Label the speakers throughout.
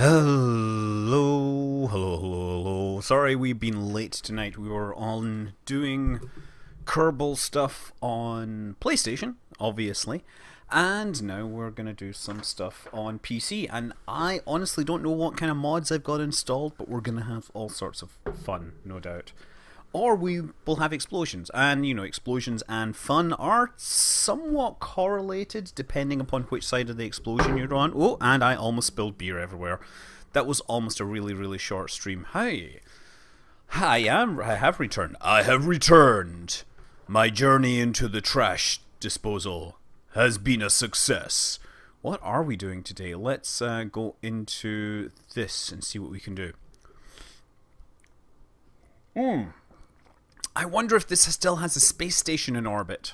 Speaker 1: Hello. Sorry we've been late tonight. We were on doing Kerbal stuff on PlayStation, obviously, and now we're gonna do some stuff on PC. And I honestly don't know what kind of mods I've got installed, but we're gonna have all sorts of fun, no doubt. Or we will have explosions, and explosions and fun are somewhat correlated depending upon which side of the explosion you're on. Oh, and I almost spilled beer everywhere. That was almost a really, really short stream. Hi. I have returned. I have returned. My journey into the trash disposal has been a success. What are we doing today? Let's go into this and see what we can do. I wonder if this still has a space station in orbit.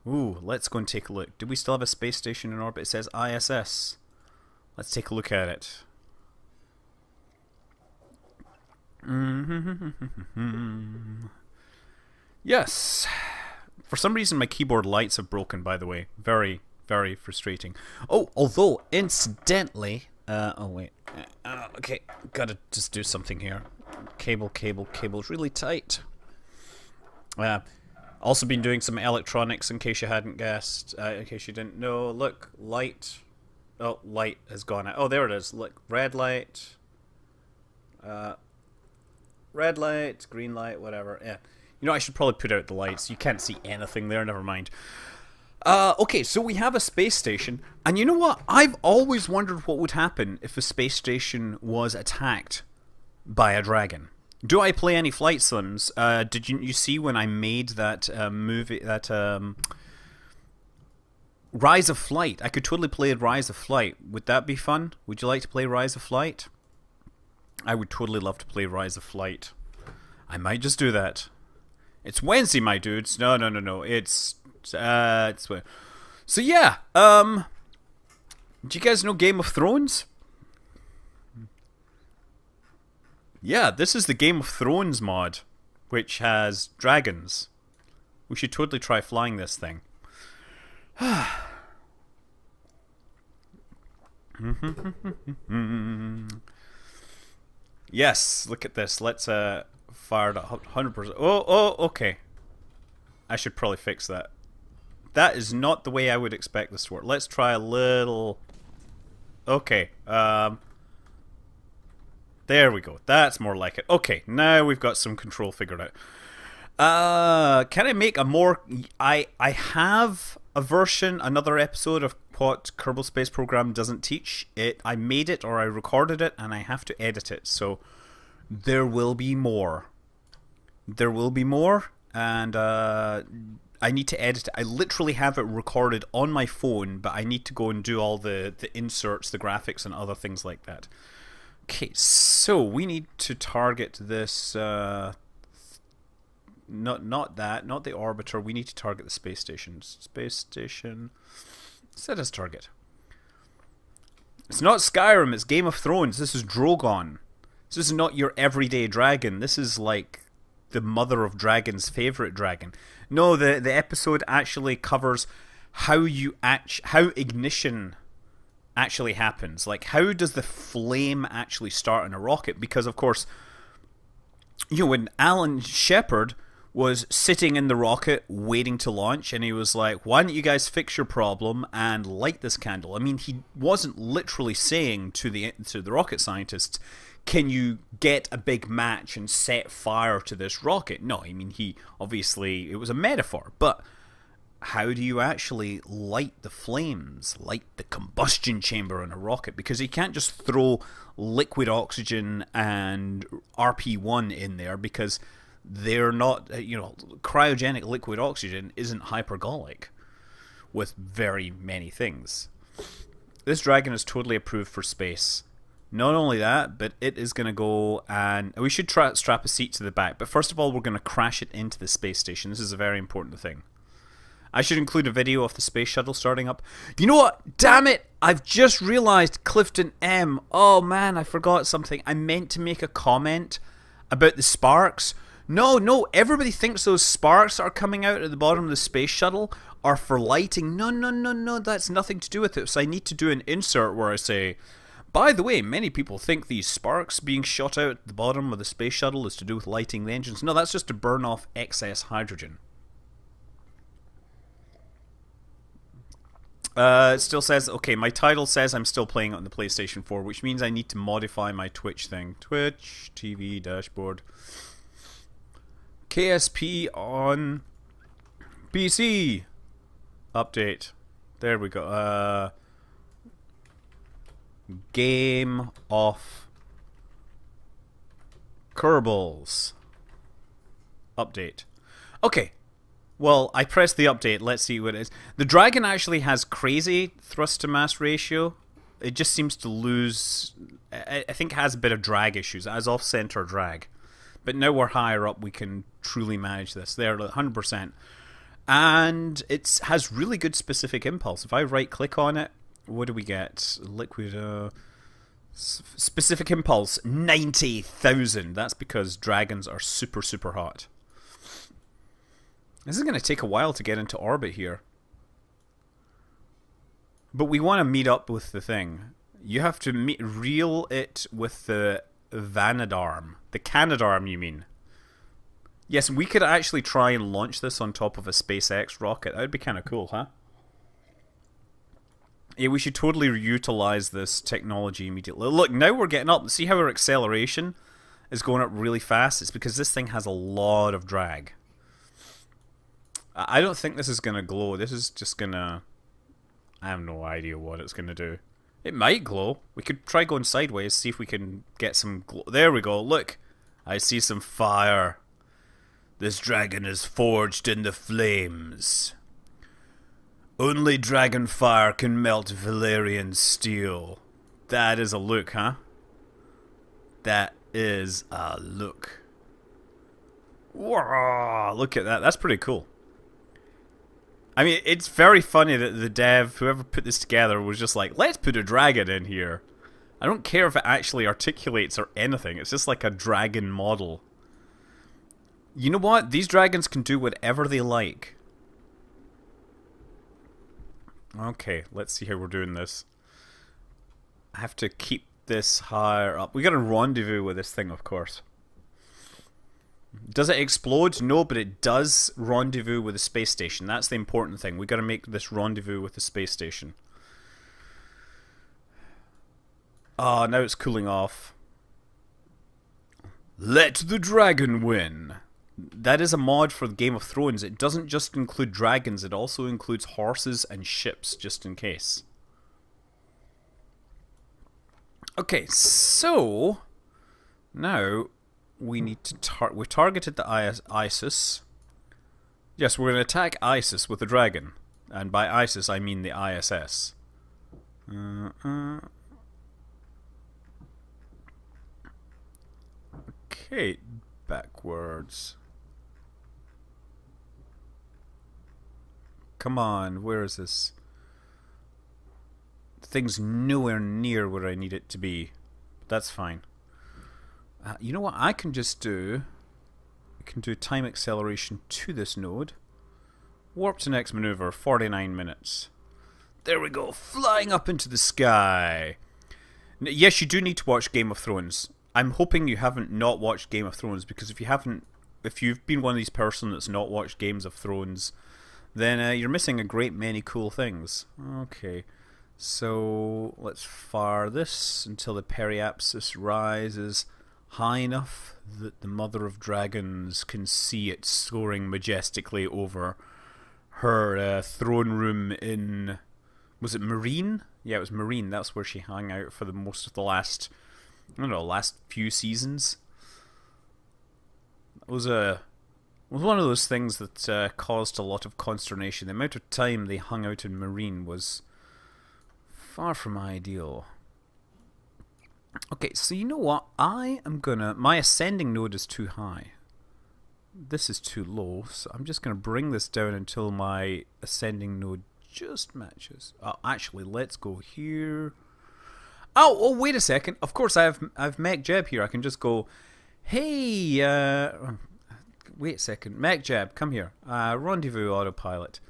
Speaker 1: Ooh, let's go and take a look. Do we still have a space station in orbit? It says ISS. Let's take a look at it. Yes. For some reason my keyboard lights have broken, by the way. Very, very frustrating. Oh, although, incidentally... okay. Gotta just do something here. Cable's really tight. Also been doing some electronics, in case you hadn't guessed. In case you didn't know. Look, light. Oh, light has gone out. Oh, there it is. Look, red light. Red light, green light, whatever. Yeah. I should probably put out the lights. You can't see anything there, never mind. Okay, so we have a space station. And you know what? I've always wondered what would happen if a space station was attacked by a dragon. Do I play any flight sims? Did you see when I made that movie, that Rise of Flight? I could totally play Rise of Flight. Would that be fun? Would you like to play Rise of Flight? I would totally love to play Rise of Flight. I might just do that. It's Wednesday, my dudes. No. It's so yeah. Do you guys know Game of Thrones? Yeah, this is the Game of Thrones mod, which has dragons. We should totally try flying this thing. Yes, look at this. Let's fire it at 100%. Oh, okay. I should probably fix that. That is not the way I would expect this to work. Let's try a little... Okay, there we go. That's more like it. Okay, now we've got some control figured out. Can I make a more... I have a version, another episode of what Kerbal Space Program doesn't teach. I made it, or I recorded it, and I have to edit it. So there will be more. There will be more, and I need to edit it. I literally have it recorded on my phone, but I need to go and do all the inserts, the graphics, and other things like that. Okay, so we need to target this, not that, not the orbiter. We need to target the space station. Space station, set as target. It's not Skyrim, it's Game of Thrones. This is Drogon. This is not your everyday dragon. This is like the mother of dragons' favorite dragon. No, the episode actually covers how ignition actually happens. Like, how does the flame actually start in a rocket? Because of course, when Alan Shepard was sitting in the rocket waiting to launch, and he was like, why don't you guys fix your problem and light this candle? I mean, he wasn't literally saying to the rocket scientists, can you get a big match and set fire to this rocket? No, I mean, obviously, it was a metaphor, but how do you actually light the flames, light the combustion chamber in a rocket? Because you can't just throw liquid oxygen and RP1 in there, because they're not, cryogenic liquid oxygen isn't hypergolic with very many things. This dragon is totally approved for space. Not only that, but it is going to go, and we should strap a seat to the back. But first of all, we're going to crash it into the space station. This is a very important thing. I should include a video of the space shuttle starting up. You know what? Damn it! I've just realized Clifton M. Oh man, I forgot something. I meant to make a comment about the sparks. No, everybody thinks those sparks that are coming out at the bottom of the space shuttle are for lighting. No, that's nothing to do with it. So I need to do an insert where I say, By the way, many people think these sparks being shot out at the bottom of the space shuttle is to do with lighting the engines. No, that's just to burn off excess hydrogen. It still says, okay, my title says I'm still playing it on the PlayStation 4, which means I need to modify my Twitch thing. Twitch, TV, dashboard. KSP on PC. Update. There we go. Game of Kerbals. Update. Okay. Well, I pressed the update. Let's see what it is. The dragon actually has crazy thrust to mass ratio. It just seems to lose... I think it has a bit of drag issues. It has off-center drag. But now we're higher up, we can truly manage this. There, 100%. And it has really good specific impulse. If I right-click on it, what do we get? Liquid... specific impulse, 90,000. That's because dragons are super, super hot. This is going to take a while to get into orbit here. But we want to meet up with the thing. You have to reel it with the Vanadarm. The Canadarm, you mean? Yes, we could actually try and launch this on top of a SpaceX rocket. That would be kind of cool, huh? Yeah, we should totally utilize this technology immediately. Look, now we're getting up. See how our acceleration is going up really fast? It's because this thing has a lot of drag. I don't think this is going to glow. This is just going to... I have no idea what it's going to do. It might glow. We could try going sideways, see if we can get some glow. There we go. Look. I see some fire. This dragon is forged in the flames. Only dragon fire can melt Valerian steel. That is a look, huh? That is a look. Whoa, look at that. That's pretty cool. I mean, it's very funny that the dev, whoever put this together, was just like, let's put a dragon in here. I don't care if it actually articulates or anything. It's just like a dragon model. You know what? These dragons can do whatever they like. Okay, let's see how we're doing this. I have to keep this higher up. We got a rendezvous with this thing, of course. Does it explode? No, but it does rendezvous with the space station. That's the important thing. We got to make this rendezvous with the space station. Ah, now it's cooling off. Let the dragon win. That is a mod for the Game of Thrones. It doesn't just include dragons, it also includes horses and ships, just in case. Okay, so now we need to we targeted the ISIS. Yes, we're going to attack ISIS with the dragon. And by ISIS, I mean the ISS. Okay, backwards. Come on, where is this? The thing's nowhere near where I need it to be. That's fine. You know what I can just do? I can do time acceleration to this node. Warp to next maneuver, 49 minutes. There we go, flying up into the sky. Yes, you do need to watch Game of Thrones. I'm hoping you haven't not watched Game of Thrones, because if you haven't, if you've been one of these person that's not watched Games of Thrones, then you're missing a great many cool things. Okay, so let's fire this until the periapsis rises high enough that the Mother of Dragons can see it soaring majestically over her throne room in... Was it Marine? Yeah, it was Marine. That's where she hung out for the most of the last... I don't know, last few seasons. It was one of those things that caused a lot of consternation. The amount of time they hung out in Marine was far from ideal. Okay, so you know what? I am gonna... My ascending node is too high. This is too low, so I'm just gonna bring this down until my ascending node just matches. Actually, let's go here. Oh, wait a second. Of course, I've Mech Jeb here. I can just go, hey, wait a second. Mech Jeb, come here. Rendezvous autopilot.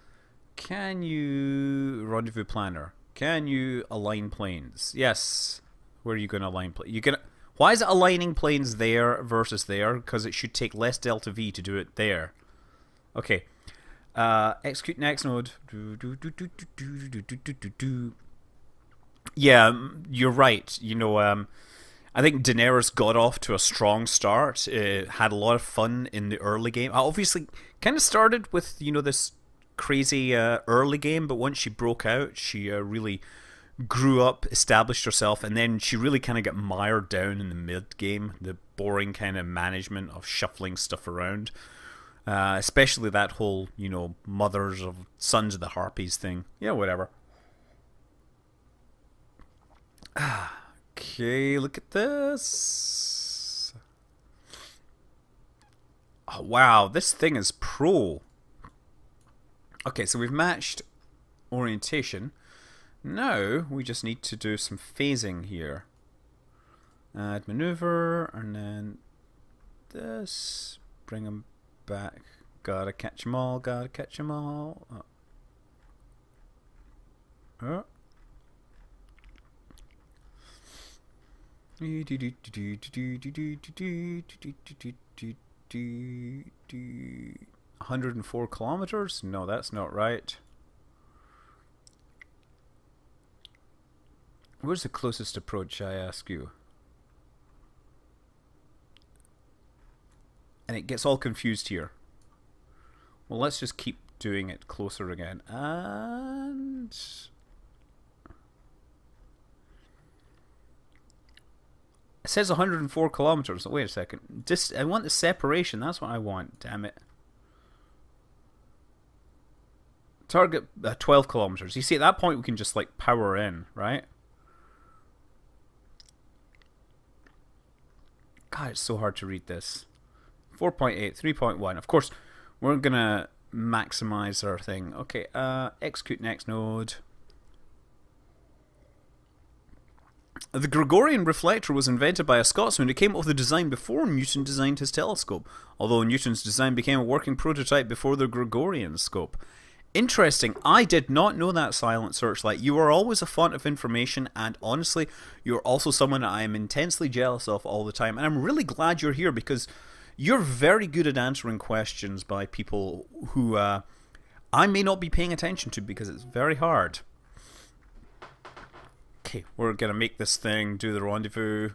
Speaker 1: Can you... Rendezvous planner. Can you align planes? Yes. Where are you going to align? You gonna? Why is it aligning planes there versus there? Because it should take less delta V to do it there. Okay. Execute next node. Yeah, you're right. You know, I think Daenerys got off to a strong start. Had a lot of fun in the early game. Obviously, kind of started with, you know, this crazy early game, but once she broke out, she really grew up, established herself, and then she really kind of got mired down in the mid game, the boring kind of management of shuffling stuff around. Especially that whole, you know, mothers of sons of the harpies thing. Yeah, whatever. Okay, look at this. Oh, wow, this thing is pro. Okay, so we've matched orientation. Now we just need to do some phasing here. Add maneuver, and then this. Bring them back. Gotta catch them all, gotta catch them all. Oh. 104 kilometers? No, that's not right. Where's the closest approach, I ask you? And it gets all confused here. Well, let's just keep doing it closer again. And... it says 104 kilometers. Wait a second. I want the separation. That's what I want. Damn it. Target 12 kilometers. You see, at that point, we can just, like, power in, right? God, it's so hard to read this. 4.8, 3.1. Of course, we're going to maximize our thing. Okay, execute next node. The Gregorian reflector was invented by a Scotsman who came up with the design before Newton designed his telescope, although Newton's design became a working prototype before the Gregorian scope. Interesting. I did not know that, Silent Searchlight. You are always a font of information, and honestly, you're also someone I am intensely jealous of all the time. And I'm really glad you're here because you're very good at answering questions by people who I may not be paying attention to because it's very hard. Okay, we're going to make this thing do the rendezvous.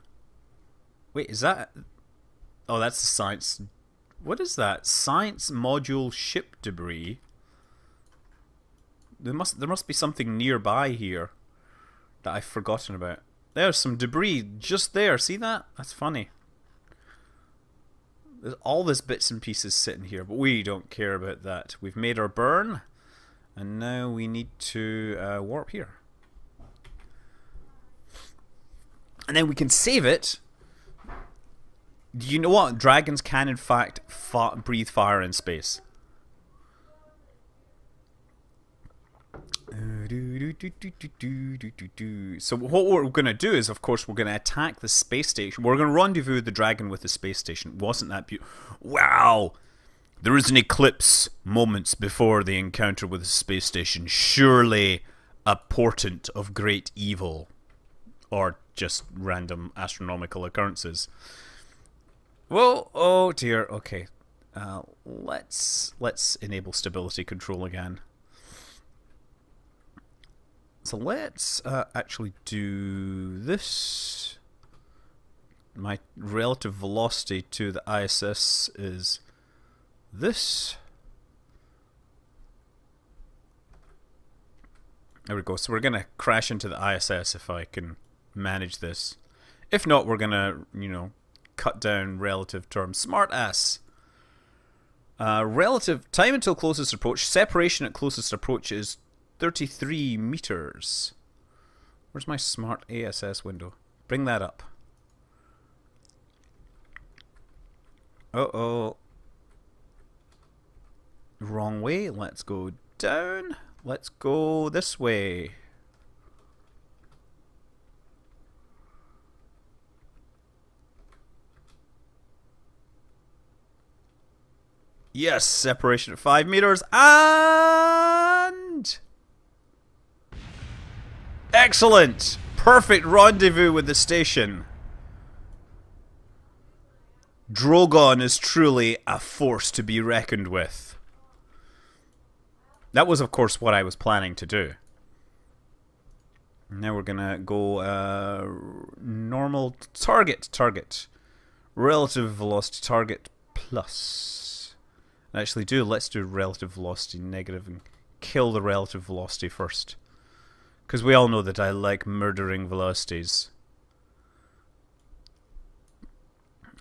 Speaker 1: Wait, is that... oh, that's the science... what is that? Science module ship debris. There must be something nearby here that I've forgotten about. There's some debris just there. See that? That's funny. There's all this bits and pieces sitting here, but we don't care about that. We've made our burn, and now we need to warp here. And then we can save it. Do you know what? Dragons can, in fact, breathe fire in space. So what we're going to do is, of course, we're going to attack the space station. We're going to rendezvous the dragon with the space station. Wasn't that beautiful? Wow! There is an eclipse moments before the encounter with the space station. Surely a portent of great evil. Or just random astronomical occurrences. Well, oh dear. Okay. Let's enable stability control again. So let's actually do this. My relative velocity to the ISS is this. There we go. So we're going to crash into the ISS if I can manage this. If not, we're going to, you know, cut down relative terms. Smart ass. Relative time until closest approach. Separation at closest approach is 33 meters. Where's my smart ASS window? Bring that up. Uh-oh. Wrong way. Let's go down. Let's go this way. Yes, separation at 5 meters. And... excellent! perfect rendezvous with the station. Drogon is truly a force to be reckoned with. That was, of course, what I was planning to do. Now we're gonna go normal target. Relative velocity target plus. Actually, let's do relative velocity negative and kill the relative velocity first. Because we all know that I like murdering velocities.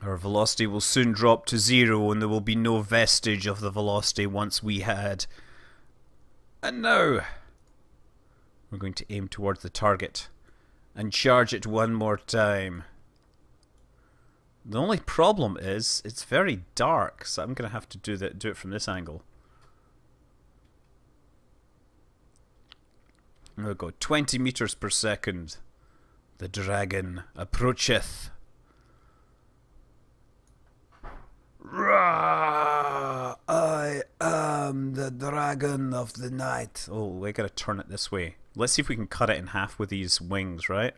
Speaker 1: Our velocity will soon drop to 0 and there will be no vestige of the velocity once we had. And now we're going to aim towards the target and charge it one more time. The only problem is it's very dark, so I'm going to have to do it from this angle. We'll go 20 meters per second. The dragon approacheth. Rah! I am the dragon of the night. Oh, we gotta turn it this way. Let's see if we can cut it in half with these wings, right?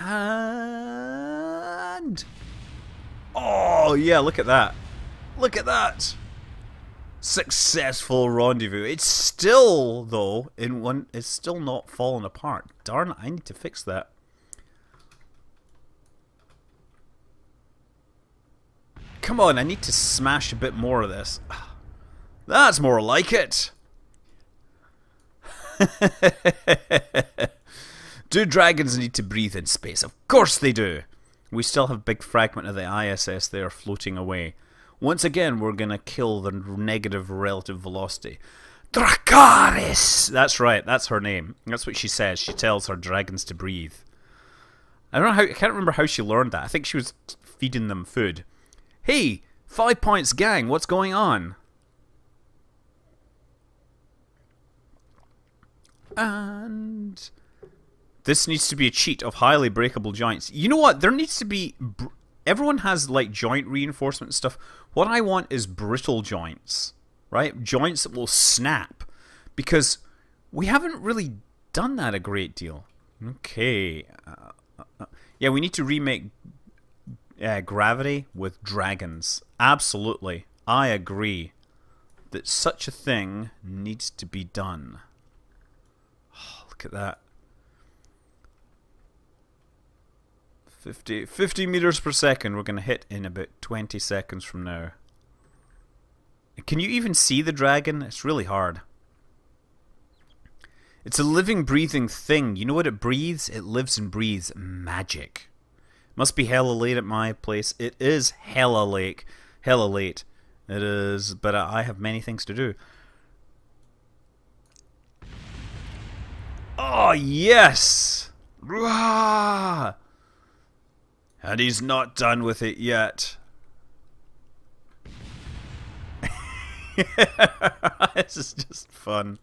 Speaker 1: And oh yeah, look at that. Look at that. Successful rendezvous. It's still though it's still not falling apart. Darn, I need to fix that. Come on, I need to smash a bit more of this. That's more like it. Do dragons need to breathe in space? Of course they do. We still have a big fragment of the ISS there floating away. Once again, we're going to kill the negative relative velocity. Dracarys! That's right, that's her name. That's what she says. She tells her dragons to breathe. I can't remember how she learned that. I think she was feeding them food. Hey, 5 Points gang, what's going on? And this needs to be a cheat of highly breakable joints. You know what? There needs to be... Everyone has like joint reinforcement stuff. What I want is brittle joints, right? Joints that will snap. Because we haven't really done that a great deal. Okay. Yeah, we need to remake... gravity with dragons. Absolutely. I agree that such a thing needs to be done. Oh, look at that. 50 meters per second we're going to hit in about 20 seconds from now. Can you even see the dragon? It's really hard. It's a living, breathing thing. You know what it breathes? It lives and breathes magic. Must be hella late at my place. It is hella late. Hella late. It is, but I have many things to do. Oh, yes! Rah! And he's not done with it yet. This is just fun.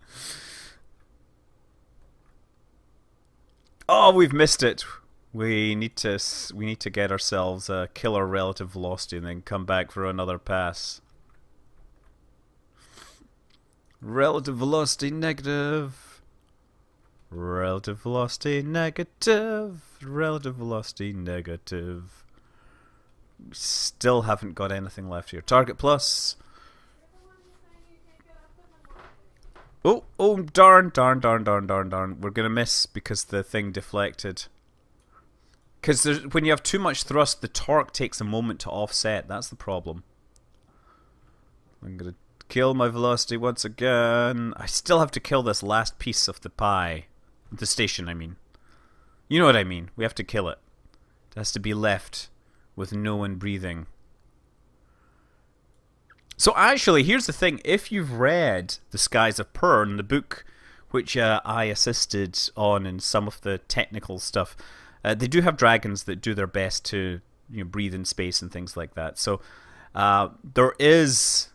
Speaker 1: Oh, we've missed it. We need to get ourselves a killer relative velocity and then come back for another pass. Relative velocity negative. Relative velocity negative. Relative velocity negative. Still haven't got anything left here. Target plus. Oh, darn. We're gonna miss because the thing deflected. Because when you have too much thrust, the torque takes a moment to offset. That's the problem. I'm going to kill my velocity once again. I still have to kill this last piece of the pie. The station, I mean. You know what I mean. We have to kill it. It has to be left with no one breathing. So actually, here's the thing. If you've read The Skies of Pern, the book which I assisted on in some of the technical stuff, they do have dragons that do their best to breathe in space and things like that. So there is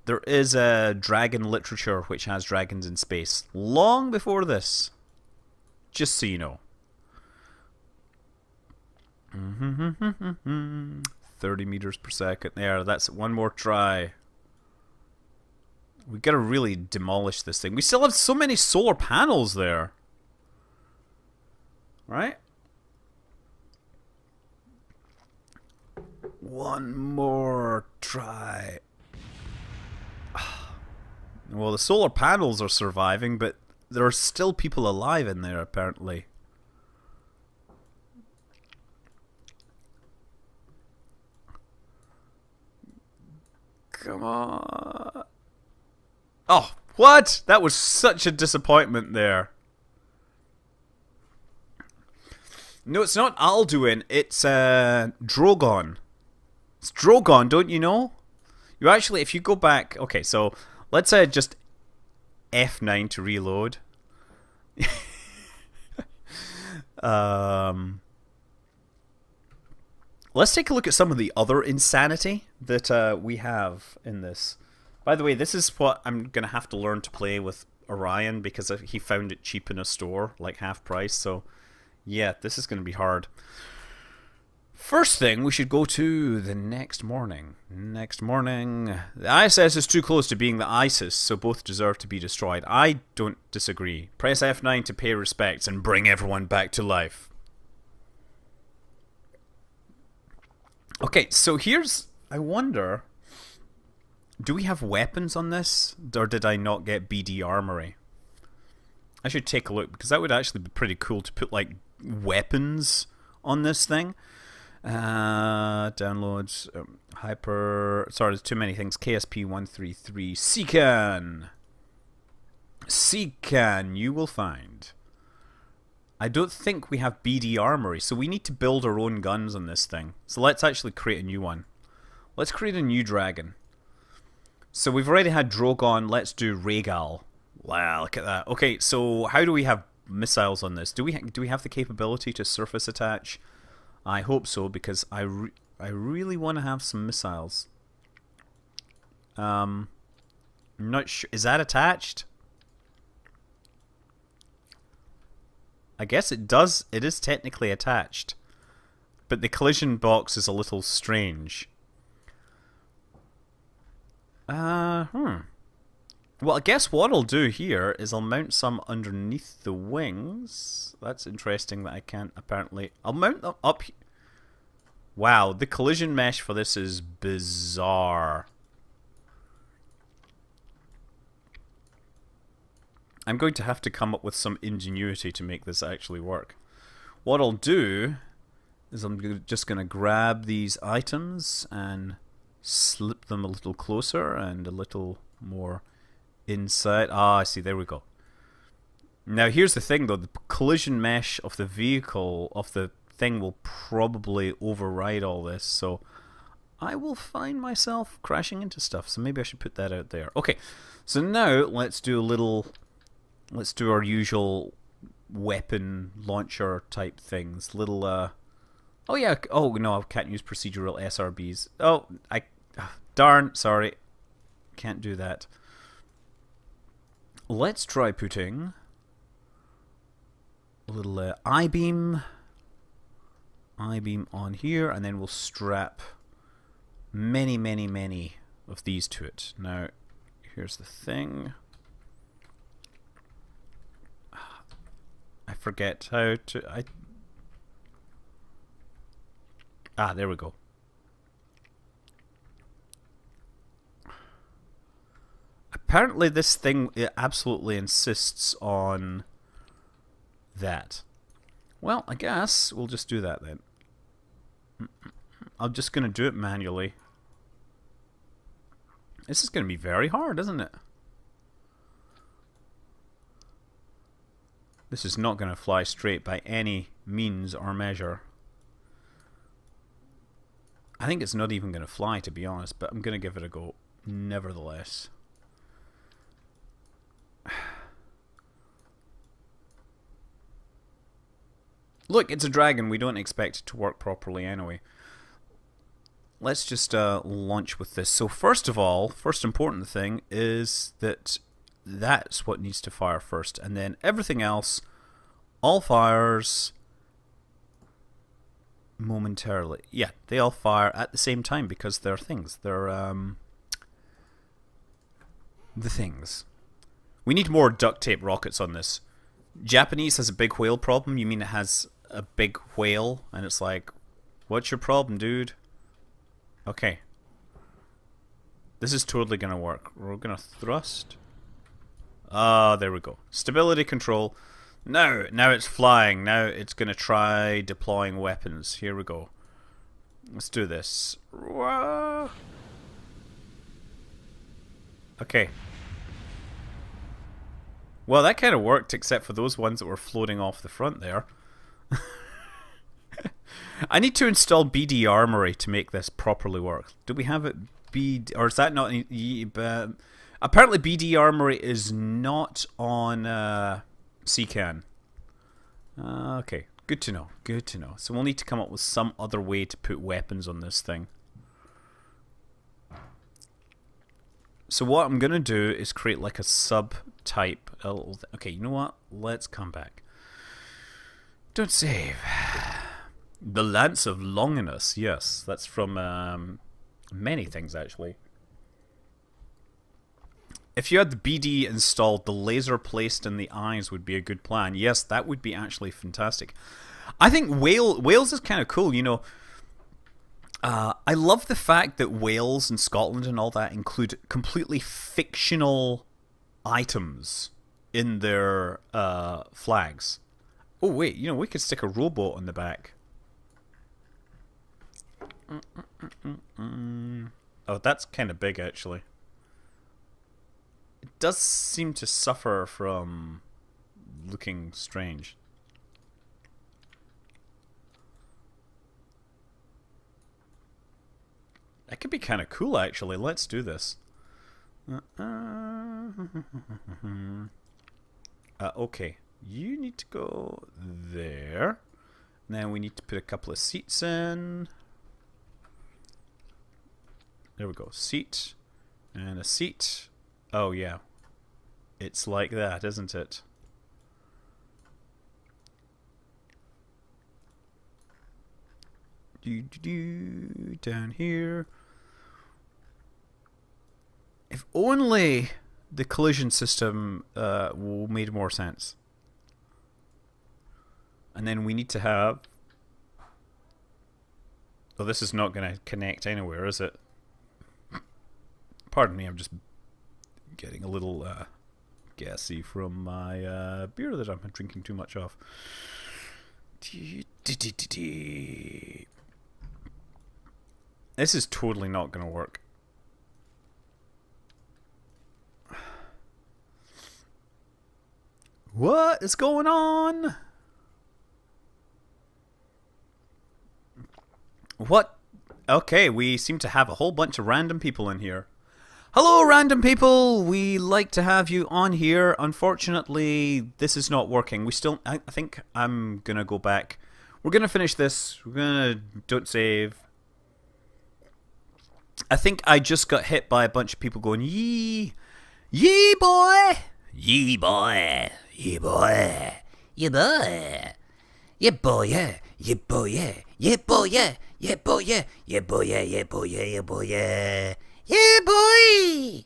Speaker 1: a dragon literature which has dragons in space long before this. Just so you know. 30 meters per second. There, that's one more try. We gotta really demolish this thing. We still have so many solar panels there. Right? One more try. Well, the solar panels are surviving, but there are still people alive in there, apparently. Come on. Oh, what? That was such a disappointment there. No, it's not Alduin. It's Drogon. It's Drogon, don't you know? You actually, if you go back... Okay, so let's just F9 to reload. Let's take a look at some of the other insanity that we have in this. By the way, this is what I'm going to have to learn to play with Orion because he found it cheap in a store, like half price. So, yeah, this is going to be hard. First thing, we should go to the next morning. Next morning. The ISS is too close to being the ISIS, so both deserve to be destroyed. I don't disagree. Press F9 to pay respects and bring everyone back to life. Okay, so here's... I wonder... Do we have weapons on this? Or did I not get BD armory? I should take a look, because that would actually be pretty cool to put, like, weapons on this thing. Downloads, hyper... Sorry, there's too many things. KSP-133. Seekan! Seekan, you will find. I don't think we have BD armory, so we need to build our own guns on this thing. So let's actually create a new one. Let's create a new dragon. So we've already had Drogon, let's do Rhaegal. Wow, look at that. Okay, so how do we have missiles on this? Do we have the capability to surface attach? I hope so, because I really want to have some missiles. I'm not sure. Is that attached? I guess it does. It is technically attached. But the collision box is a little strange. Well, I guess what I'll do here is I'll mount some underneath the wings. That's interesting that I can't apparently... I'll mount them up... Wow, the collision mesh for this is bizarre. I'm going to have to come up with some ingenuity to make this actually work. What I'll do is I'm just going to grab these items and slip them a little closer and a little more inside. Ah, I see, there we go. Now here's the thing though, the collision mesh of the vehicle, of the thing, will probably override all this, so I will find myself crashing into stuff, so maybe I should put that out there. Okay, so now let's do our usual weapon launcher type things. Little, oh yeah, oh no, I can't use procedural SRBs. Oh, darn, sorry. Can't do that. Let's try putting a little I-beam on here, and then we'll strap many of these to it. Now, here's the thing. I forget how to... there we go. Apparently this thing absolutely insists on that. Well, I guess we'll just do that then. I'm just going to do it manually. This is going to be very hard, isn't it? This is not going to fly straight by any means or measure. I think it's not even going to fly, to be honest, but I'm going to give it a go nevertheless. Look, it's a dragon. We don't expect it to work properly anyway. Let's just launch with this. So first of all, first important thing is that that's what needs to fire first, and then everything else all fires momentarily. Yeah, they all fire at the same time because they're things. They're the things. We need more duct tape rockets on this. Japanese has a big whale problem. You mean it has a big whale? And it's like, what's your problem, dude? Okay. This is totally going to work. We're going to thrust. There we go. Stability control. Now it's flying. Now it's going to try deploying weapons. Here we go. Let's do this. Okay. Well, that kind of worked, except for those ones that were floating off the front there. I need to install BD Armory to make this properly work. Do we have it or is that not... apparently BD Armory is not on CCAN. Okay, good to know. Good to know. So we'll need to come up with some other way to put weapons on this thing. So what I'm going to do is create like a sub-type. Okay, you know what? Let's come back. Don't save. The Lance of Longinus. Yes, that's from many things, actually. If you had the BD installed, the laser placed in the eyes would be a good plan. Yes, that would be actually fantastic. I think Wales is kind of cool, you know. I love the fact that Wales and Scotland and all that include completely fictional items in their flags. Oh wait, you know, we could stick a rowboat on the back. Oh, that's kind of big actually. It does seem to suffer from looking strange. That could be kind of cool, actually. Let's do this. Okay. You need to go there. Now we need to put a couple of seats in. There we go. Seat. And a seat. Oh, yeah. It's like that, isn't it? Down here. If only the collision system made more sense. And then we need to have... Oh, this is not going to connect anywhere, is it? Pardon me, I'm just getting a little gassy from my beer that I'm drinking too much of. This is totally not going to work. What is going on? What? Okay, we seem to have a whole bunch of random people in here. Hello, random people! We like to have you on here. Unfortunately, this is not working. I think I'm gonna go back. We're gonna finish this. We're gonna... Don't save. I think I just got hit by a bunch of people going, yee! Yee, boy! Yee, boy! Yee, boy! Yee, boy! Yeah, boy, yeah! Yeah, boy, yeah! Yeah, boy, yeah! Yeah, boy, yeah! Yeah, boy, yeah! Yeah, boy, yeah! Yeah, boy, yeah! Yeah, boy!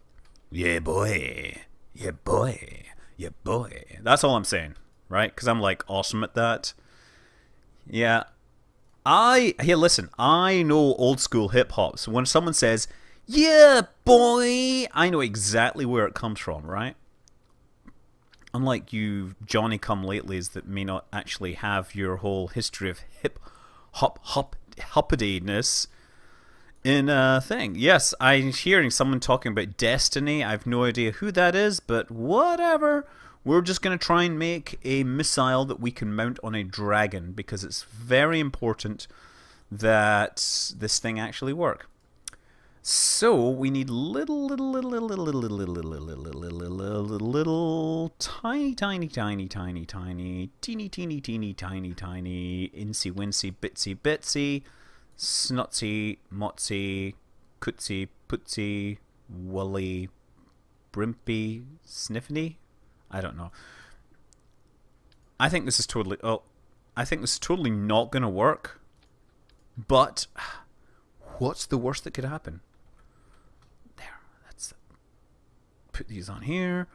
Speaker 1: Yeah, boy! Yeah, boy! Yeah, boy! That's all I'm saying, right? Because I'm like awesome at that. Yeah. Here, listen, I know old school hip hop, so when someone says, yeah, boy, I know exactly where it comes from, right? Unlike you Johnny come latelys that may not actually have your whole history of hip hop-hoppedness in a thing. Yes, I'm hearing someone talking about Destiny. I have no idea who that is, but whatever. We're just going to try and make a missile that we can mount on a dragon because it's very important that this thing actually work. So we need little tiny insy wincy bitsy bitsy snotsy motsy cootsy pootsy woolly brimpy sniffany. I don't know. I think this is totally... Oh, I think this is totally not going to work. But what's the worst that could happen? There. That's... put these on here.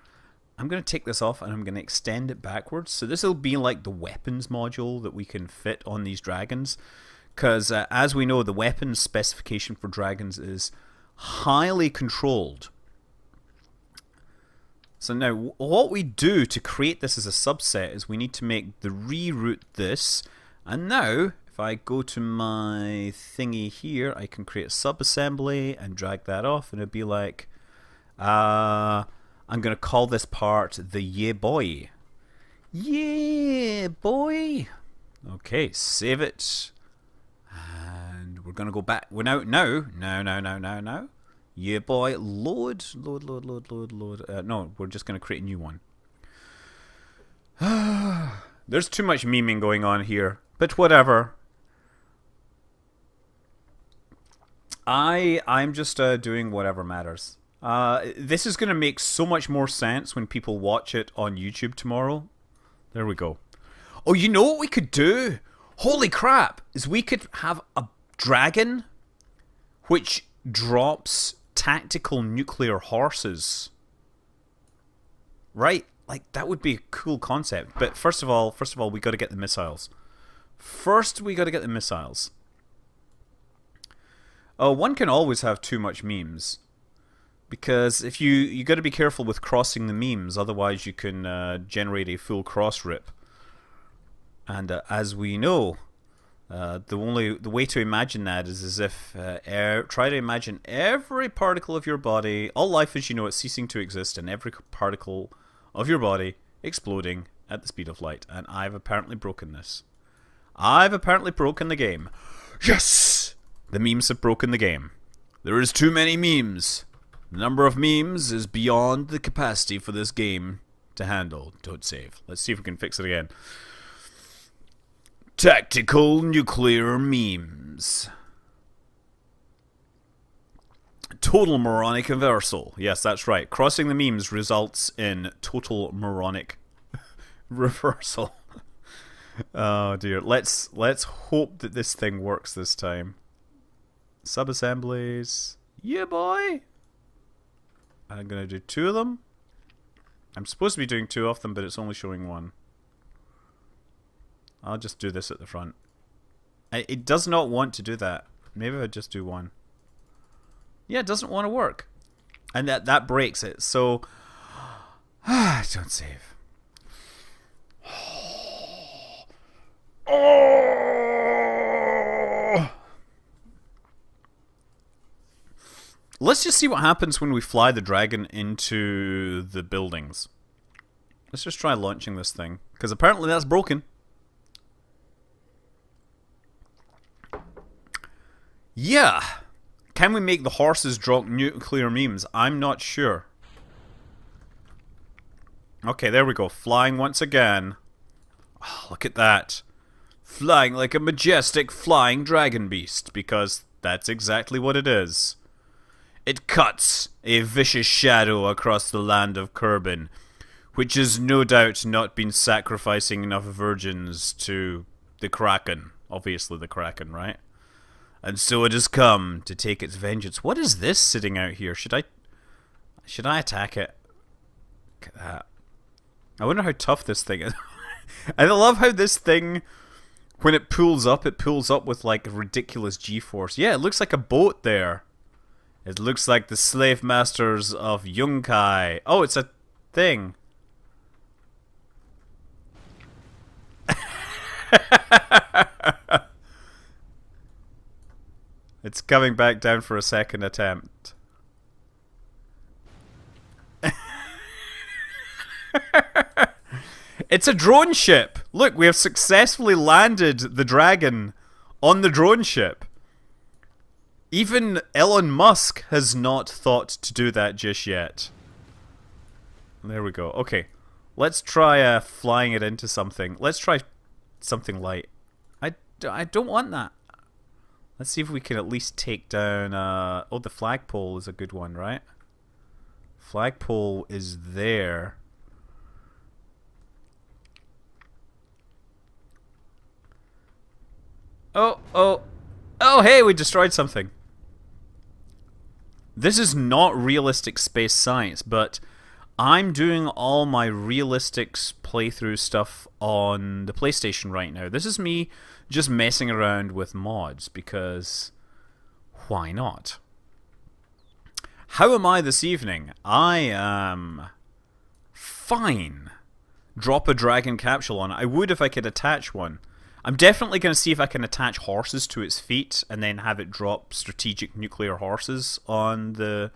Speaker 1: I'm going to take this off and I'm going to extend it backwards. So this will be like the weapons module that we can fit on these dragons. Because as we know, the weapons specification for dragons is highly controlled. So now what we do to create this as a subset is we need to make the reroute this. And now if I go to my thingy here, I can create a subassembly and drag that off, and it'd be like, I'm going to call this part the yeah boy. Yeah boy. Okay, save it. And we're going to go back. We're now. No. Yeah boy. Load. No, we're just going to create a new one. There's too much memeing going on here. But whatever. I'm just doing whatever matters. This is going to make so much more sense when people watch it on YouTube tomorrow. There we go. Oh, you know what we could do? Holy crap! Is we could have a dragon which drops tactical nuclear horses. Right? Like, that would be a cool concept. But first of all, we got to get the missiles. First, we got to get the missiles. Oh, one can always have too much memes. Because if you got to be careful with crossing the memes, otherwise you can generate a full cross rip. And as we know, the way to imagine that is as if try to imagine every particle of your body, all life as you know it ceasing to exist, and every particle of your body exploding at the speed of light. And I've apparently broken this. I've apparently broken the game. Yes! The memes have broken the game. There is too many memes. The number of memes is beyond the capacity for this game to handle. Don't save. Let's see if we can fix it again. Tactical nuclear memes. Total moronic reversal. Yes, that's right. Crossing the memes results in total moronic reversal. Oh dear. Let's hope that this thing works this time. Subassemblies. Yeah, boy. I'm gonna do 2 of them. I'm supposed to be doing 2 of them, but it's only showing 1. I'll just do this at the front. It does not want to do that. Maybe I just do 1. Yeah, it doesn't want to work. And that breaks it. So, don't save. Oh! Let's just see what happens when we fly the dragon into the buildings. Let's just try launching this thing. Because apparently that's broken. Yeah. Can we make the horses drop nuclear memes? I'm not sure. Okay, there we go. Flying once again. Oh, look at that. Flying like a majestic flying dragon beast. Because that's exactly what it is. It cuts a vicious shadow across the land of Kerbin, which has no doubt not been sacrificing enough virgins to the Kraken. Obviously the Kraken, right? And so it has come to take its vengeance. What is this sitting out here? Should I attack it? Look at that. I wonder how tough this thing is. I love how this thing, when it pulls up with like ridiculous G-force. Yeah, it looks like a boat there. It looks like the slave masters of Yunkai. Oh, it's a thing. It's coming back down for a second attempt. It's a drone ship. Look, we have successfully landed the dragon on the drone ship. Even Elon Musk has not thought to do that just yet. There we go. Okay, let's try flying it into something. Let's try something light. I don't want that. Let's see if we can at least take down... oh, the flagpole is a good one, right? Flagpole is there. Oh, hey, we destroyed something. This is not realistic space science, but I'm doing all my realistic playthrough stuff on the PlayStation right now. This is me just messing around with mods, because why not? How am I this evening? I am fine. Drop a dragon capsule on it. I would if I could attach one. I'm definitely going to see if I can attach horses to its feet and then have it drop strategic nuclear horses on the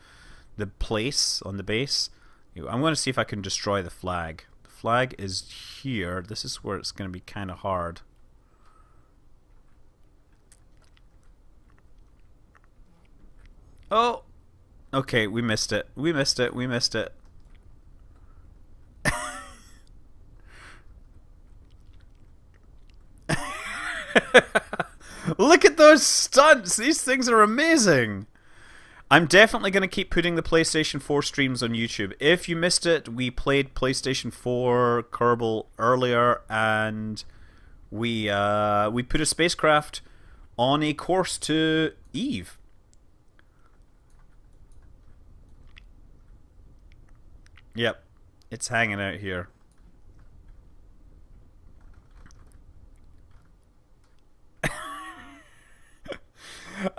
Speaker 1: place, on the base. I'm going to see if I can destroy the flag. The flag is here. This is where it's going to be kind of hard. Oh! Okay, we missed it. We missed it. We missed it. Look at those stunts! These things are amazing! I'm definitely going to keep putting the PlayStation 4 streams on YouTube. If you missed it, we played PlayStation 4 Kerbal earlier, and we put a spacecraft on a course to Eve. Yep, it's hanging out here.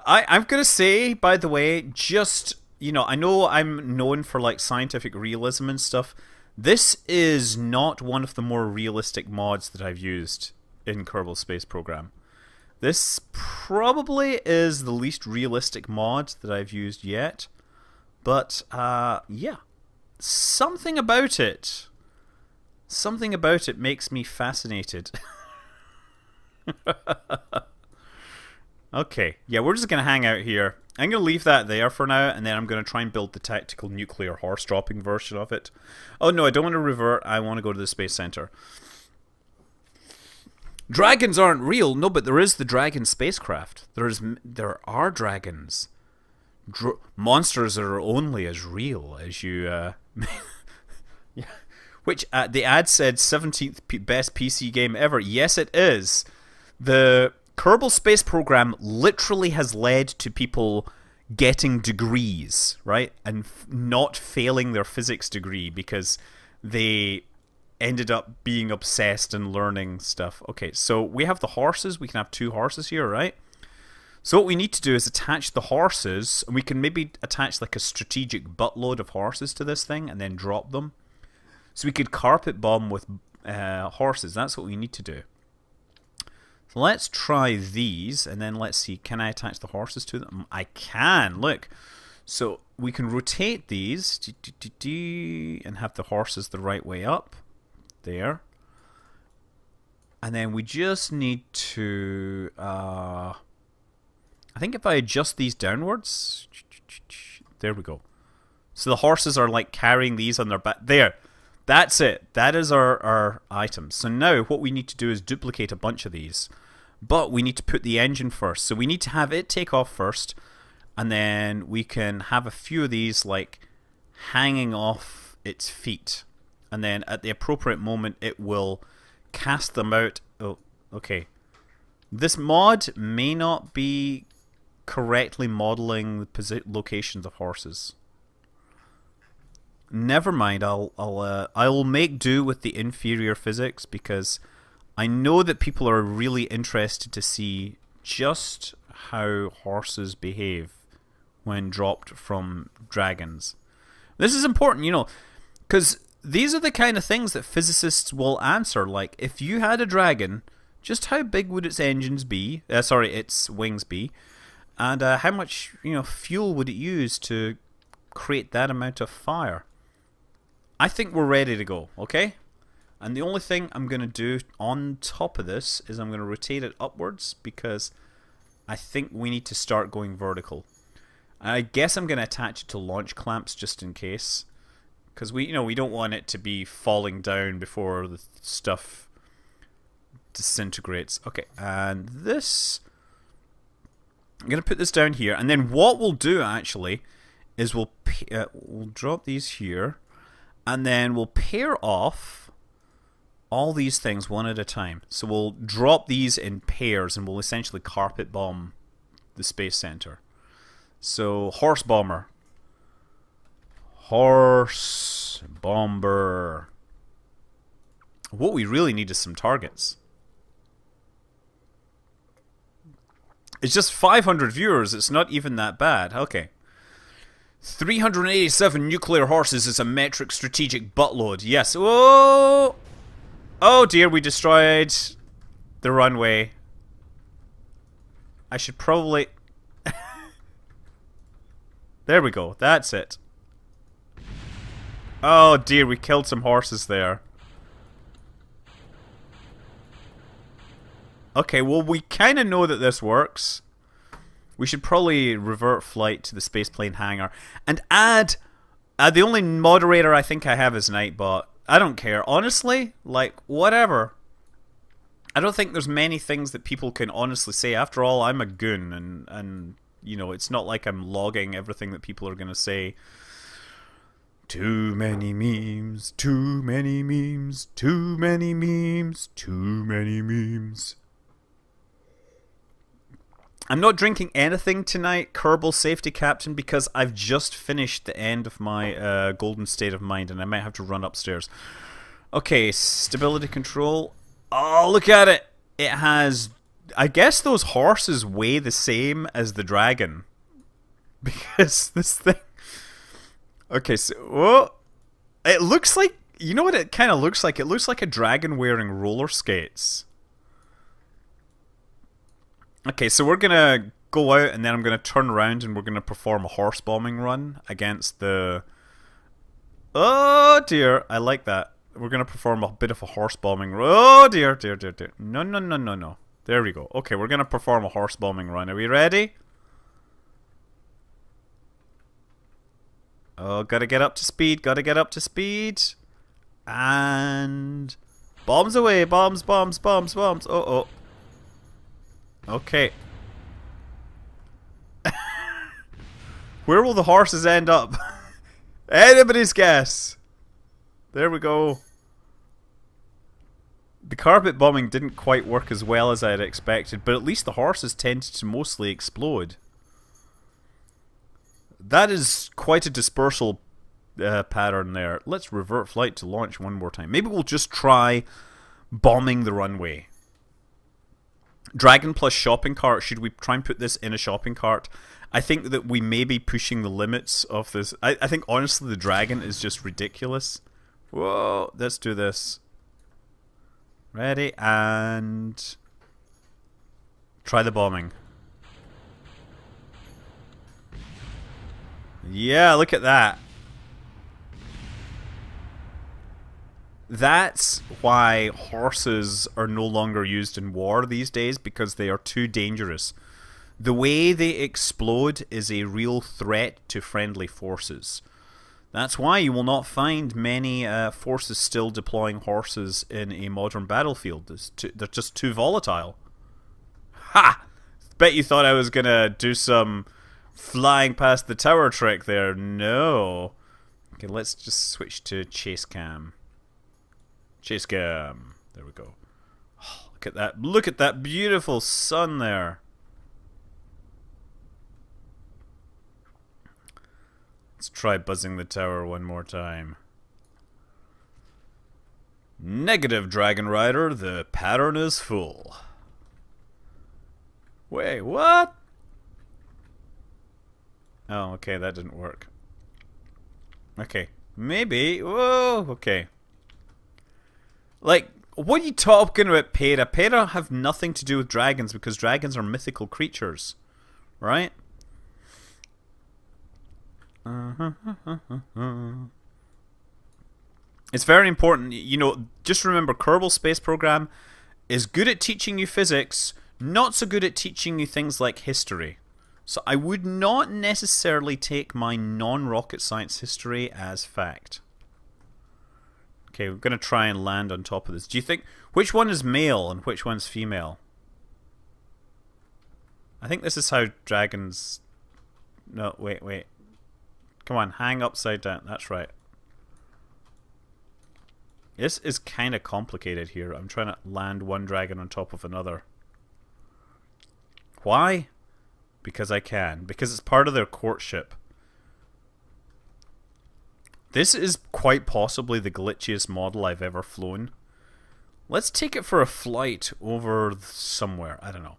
Speaker 1: I'm gonna say, by the way, just, you know, I know I'm known for like scientific realism and stuff. This is not one of the more realistic mods that I've used in Kerbal Space Program. This probably is the least realistic mod that I've used yet. But, yeah. Something about it makes me fascinated. Okay, yeah, we're just going to hang out here. I'm going to leave that there for now, and then I'm going to try and build the tactical nuclear horse-dropping version of it. Oh no, I don't want to revert, I want to go to the Space Center. Dragons aren't real. No, but there is the dragon spacecraft. There are dragons. Monsters are only as real as you... yeah. Which, the ad said 17th best PC game ever. Yes, it is. The Kerbal Space Program literally has led to people getting degrees, right? And not failing their physics degree because they ended up being obsessed and learning stuff. Okay, so we have the horses. We can have 2 horses here, right? So what we need to do is attach the horses, and we can maybe attach like a strategic buttload of horses to this thing and then drop them. So we could carpet bomb with horses. That's what we need to do. So let's try these, and then let's see, can I attach the horses to them? I can, look. So we can rotate these and have the horses the right way up. There. And then we just need to... I think if I adjust these downwards... There we go. So the horses are like carrying these on their back. There. That's it. That is our items. So now what we need to do is duplicate a bunch of these. But we need to put the engine first. So we need to have it take off first. And then we can have a few of these like hanging off its feet. And then at the appropriate moment it will cast them out. Oh, okay. This mod may not be correctly modeling the locations of horses. Never mind. I'll make do with the inferior physics, because I know that people are really interested to see just how horses behave when dropped from dragons. This is important, you know, because these are the kind of things that physicists will answer. Like, if you had a dragon, just how big would its engines be? Its wings be, and how much, you know, fuel would it use to create that amount of fire? I think we're ready to go, okay? And the only thing I'm going to do on top of this is I'm going to rotate it upwards, because I think we need to start going vertical. I guess I'm going to attach it to launch clamps just in case, because we don't want it to be falling down before the stuff disintegrates. Okay, and this, I'm going to put this down here, and then what we'll do actually is we'll drop these here. And then we'll pair off all these things one at a time. So we'll drop these in pairs, and we'll essentially carpet bomb the Space Center. So, horse bomber. Horse. Bomber. What we really need is some targets. It's just 500 viewers. It's not even that bad. Okay. 387 nuclear horses is a metric strategic buttload. Yes. Oh! Oh dear, we destroyed the runway. I should probably... There we go. That's it. Oh dear, we killed some horses there. Okay, well we kind of know that this works. We should probably revert flight to the spaceplane hangar and add... the only moderator I think I have is Nightbot. I don't care. Honestly, like, whatever. I don't think there's many things that people can honestly say. After all, I'm a goon, and you know, it's not like I'm logging everything that people are going to say. Too many memes, too many memes, too many memes, too many memes. I'm not drinking anything tonight, Kerbal Safety Captain, because I've just finished the end of my golden state of mind, and I might have to run upstairs. Okay, stability control. Oh, look at it! It has... I guess those horses weigh the same as the dragon. Because this thing... Okay, so... Whoa! It looks like... You know what it kind of looks like? It looks like a dragon wearing roller skates. Okay, so we're gonna go out and then I'm gonna turn around and we're gonna perform a horse bombing run against the... Oh dear, I like that. We're gonna perform a bit of a horse bombing run. Oh dear, dear, dear, dear. No, no, no, no, no. There we go. Okay, we're gonna perform a horse bombing run. Are we ready? Oh, gotta get up to speed, gotta get up to speed. And... Bombs away, bombs, bombs, bombs, bombs. Oh. Okay. Where will the horses end up? Anybody's guess. There we go. The carpet bombing didn't quite work as well as I had expected, but at least the horses tended to mostly explode. That is quite a dispersal pattern there. Let's revert flight to launch one more time. Maybe we'll just try bombing the runway. Dragon plus shopping cart. Should we try and put this in a shopping cart? I think that we may be pushing the limits of this. I think honestly the dragon is just ridiculous. Whoa, let's do this. Ready, and... Try the bombing. Yeah, look at that. That's why horses are no longer used in war these days, because they are too dangerous. The way they explode is a real threat to friendly forces. That's why you will not find many forces still deploying horses in a modern battlefield. They're just too volatile. Ha! Bet you thought I was gonna do some flying past the tower trick there. No. Okay, let's just switch to chase cam. Chase cam. There we go. Oh, look at that. Look at that beautiful sun there. Let's try buzzing the tower one more time. Negative, Dragon Rider. The pattern is full. Wait, what? Oh, okay, that didn't work. Okay, maybe. Whoa, okay. Like, what are you talking about, Peta? Peta have nothing to do with dragons because dragons are mythical creatures, right? It's very important, you know, just remember Kerbal Space Program is good at teaching you physics, not so good at teaching you things like history. So I would not necessarily take my non-rocket science history as fact. Okay, we're going to try and land on top of this. Do you think... Which one is male and which one's female? I think this is how dragons... No, wait. Come on, hang upside down. That's right. This is kind of complicated here. I'm trying to land one dragon on top of another. Why? Because I can. Because it's part of their courtship. This is quite possibly the glitchiest model I've ever flown. Let's take it for a flight over somewhere. I don't know.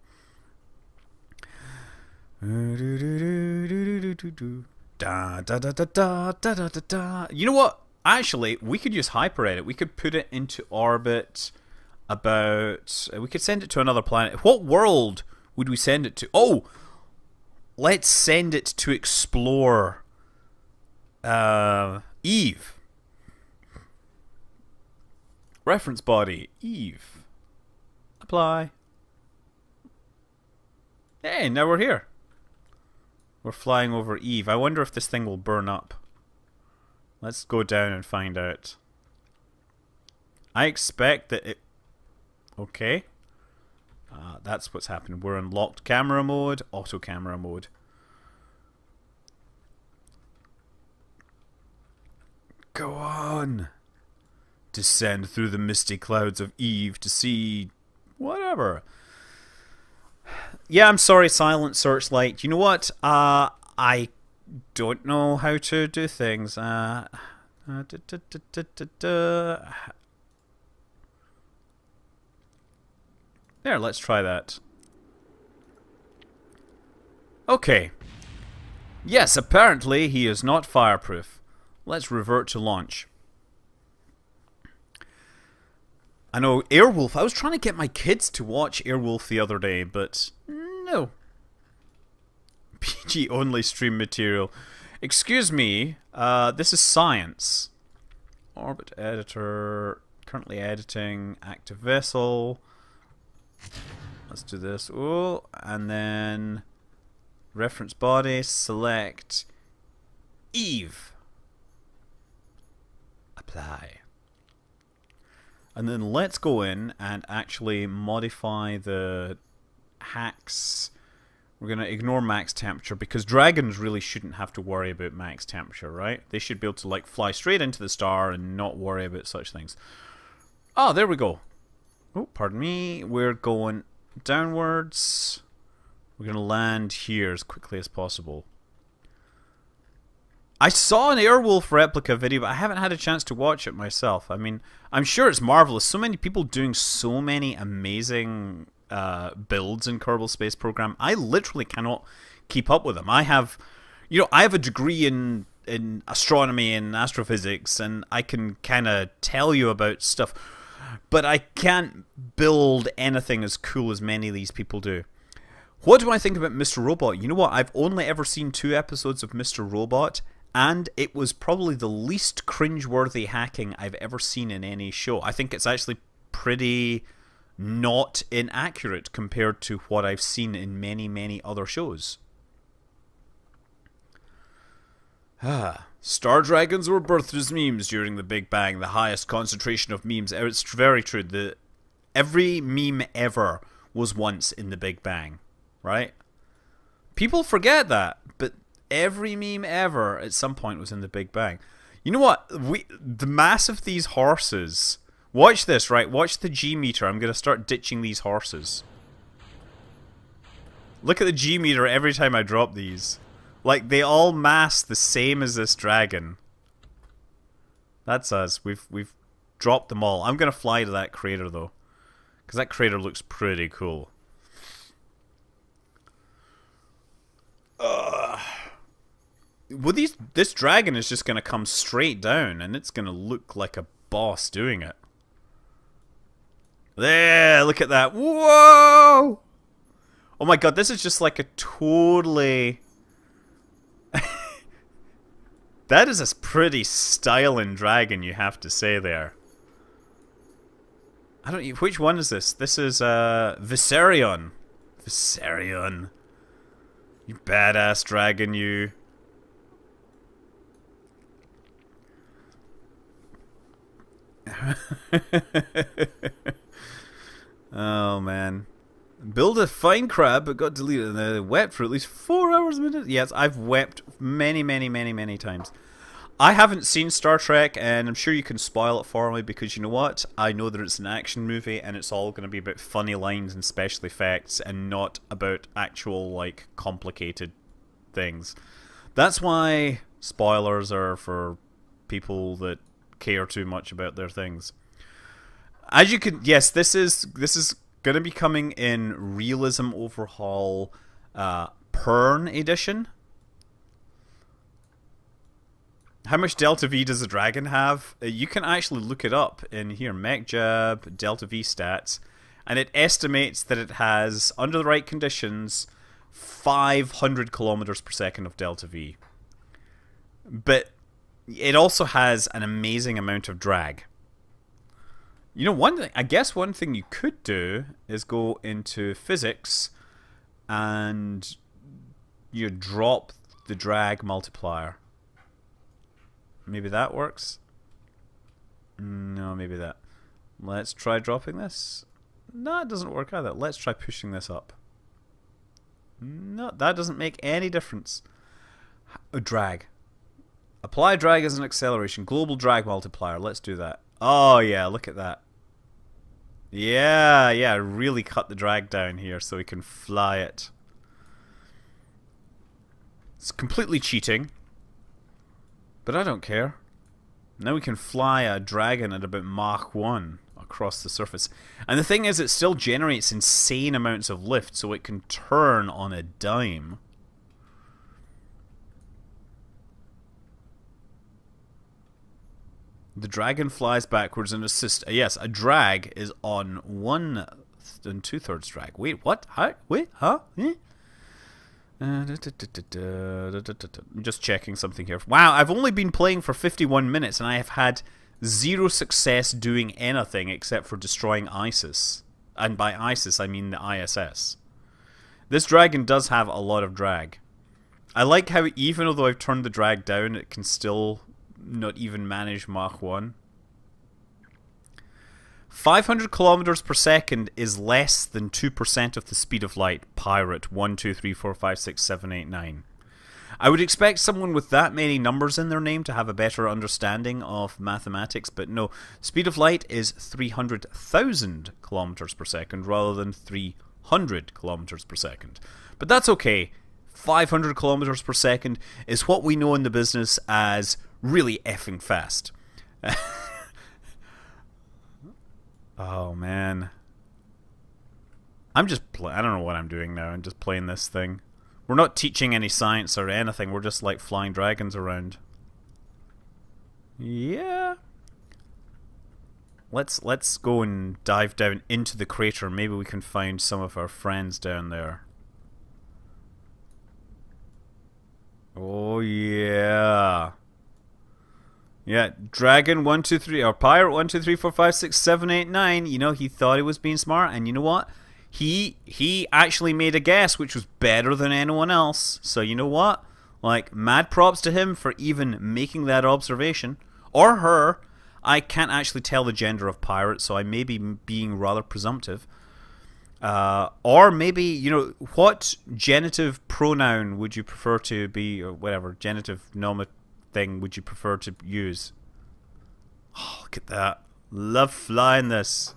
Speaker 1: Da, da, da, da, da, da, da, da. You know what? Actually, we could use hyper-edit. We could put it into orbit about... we could send it to another planet. What world would we send it to? Oh! Let's send it to explore Eve. Reference body, Eve. Apply. Hey, now we're here. We're flying over Eve. I wonder if this thing will burn up. Let's go down and find out. I expect that it... Okay. That's what's happened. We're in locked camera mode, auto camera mode. Go on. Descend through the misty clouds of Eve to see... whatever. Yeah, I'm sorry, Silent Searchlight. You know what? I don't know how to do things. There, let's try that. Okay. Yes, apparently he is not fireproof. Let's revert to launch. I know, Airwolf. I was trying to get my kids to watch Airwolf the other day, but no. PG only stream material. Excuse me, this is science. Orbit editor, currently editing, active vessel. Let's do this. Oh, and then reference body, select Eve. Apply. And then let's go in and actually modify the hacks. We're going to ignore max temperature because dragons really shouldn't have to worry about max temperature, right? They should be able to like fly straight into the star and not worry about such things. Oh, there we go. Oh, pardon me. We're going downwards. We're going to land here as quickly as possible. I saw an Airwolf replica video, but I haven't had a chance to watch it myself. I mean, I'm sure it's marvelous. So many people doing so many amazing builds in Kerbal Space Program. I literally cannot keep up with them. I have, you know, I have a degree in astronomy and astrophysics, and I can kind of tell you about stuff, but I can't build anything as cool as many of these people do. What do I think about Mr. Robot? You know what? I've only ever seen 2 episodes of Mr. Robot, and it was probably the least cringeworthy hacking I've ever seen in any show. I think it's actually pretty not inaccurate compared to what I've seen in many, many other shows. Star dragons were birthed as memes during the Big Bang, the highest concentration of memes. It's very true. Every meme ever was once in the Big Bang, right? People forget that, but every meme ever at some point was in the Big Bang. You know what? The mass of these horses. Watch this, right? Watch the G meter. I'm going to start ditching these horses. Look at the G meter every time I drop these. Like, they all mass the same as this dragon. That's us. We've dropped them all. I'm going to fly to that crater, though. Because that crater looks pretty cool. Well, this dragon is just going to come straight down, and it's going to look like a boss doing it. There, look at that. Whoa! Oh my god, this is just like a totally... That is a pretty styling dragon, you have to say there. I don't... Which one is this? This is, Viserion. Viserion. You badass dragon, you. Oh, man. Build a fine crab, but got deleted and wept for at least 4 hours a minute. Yes, I've wept many, many, many, many times. I haven't seen Star Trek, and I'm sure you can spoil it for me, because you know what? I know that it's an action movie, and it's all going to be about funny lines and special effects, and not about actual, like, complicated things. That's why spoilers are for people that care too much about their things. As you can, yes, this is going to be coming in Realism Overhaul Pern edition. How much Delta V does a dragon have? You can actually look it up in here, Mech Jab, Delta V stats, and it estimates that it has, under the right conditions, 500 kilometers per second of Delta V. But it also has an amazing amount of drag. You know, I guess one thing you could do is go into physics and you drop the drag multiplier. Maybe that works. No, maybe that. Let's try dropping this. No, it doesn't work either. Let's try pushing this up. No, that doesn't make any difference. Drag. Apply drag as an acceleration. Global drag multiplier. Let's do that. Oh, yeah, look at that. Yeah, really cut the drag down here so we can fly it. It's completely cheating. But I don't care. Now we can fly a dragon at about Mach 1 across the surface. And the thing is, it still generates insane amounts of lift, so it can turn on a dime. The dragon flies backwards and assists. Yes, a drag is on 1 2/3 drag. Wait, what? How? Wait, huh? I'm just checking something here. Wow, I've only been playing for 51 minutes and I have had 0 success doing anything except for destroying ISIS. And by ISIS, I mean the ISS. This dragon does have a lot of drag. I like how even though I've turned the drag down, it can still not even manage Mach 1. 500 kilometers per second is less than 2% of the speed of light. Pirate 1, 2, 3, 4, 5, 6, 7, 8, 9. I would expect someone with that many numbers in their name to have a better understanding of mathematics, but no. Speed of light is 300,000 kilometers per second rather than 300 kilometers per second. But that's okay. 500 kilometers per second is what we know in the business as really effing fast. Oh, man. I don't know what I'm doing now. I'm just playing this thing. We're not teaching any science or anything. We're just like flying dragons around. Yeah. Let's go and dive down into the crater. Maybe we can find some of our friends down there. Oh, yeah. Yeah, Dragon 1, 2, 3, or Pirate 1, 2, 3, 4, 5, 6, 7, 8, 9. You know, he thought he was being smart, and you know what? He actually made a guess which was better than anyone else. So you know what? Like, mad props to him for even making that observation. Or her. I can't actually tell the gender of Pirate, so I may be being rather presumptive. Or maybe, you know, what genitive pronoun would you prefer to be, or whatever, genitive nominative thing would you prefer to use? Oh, look at that. Love flying this.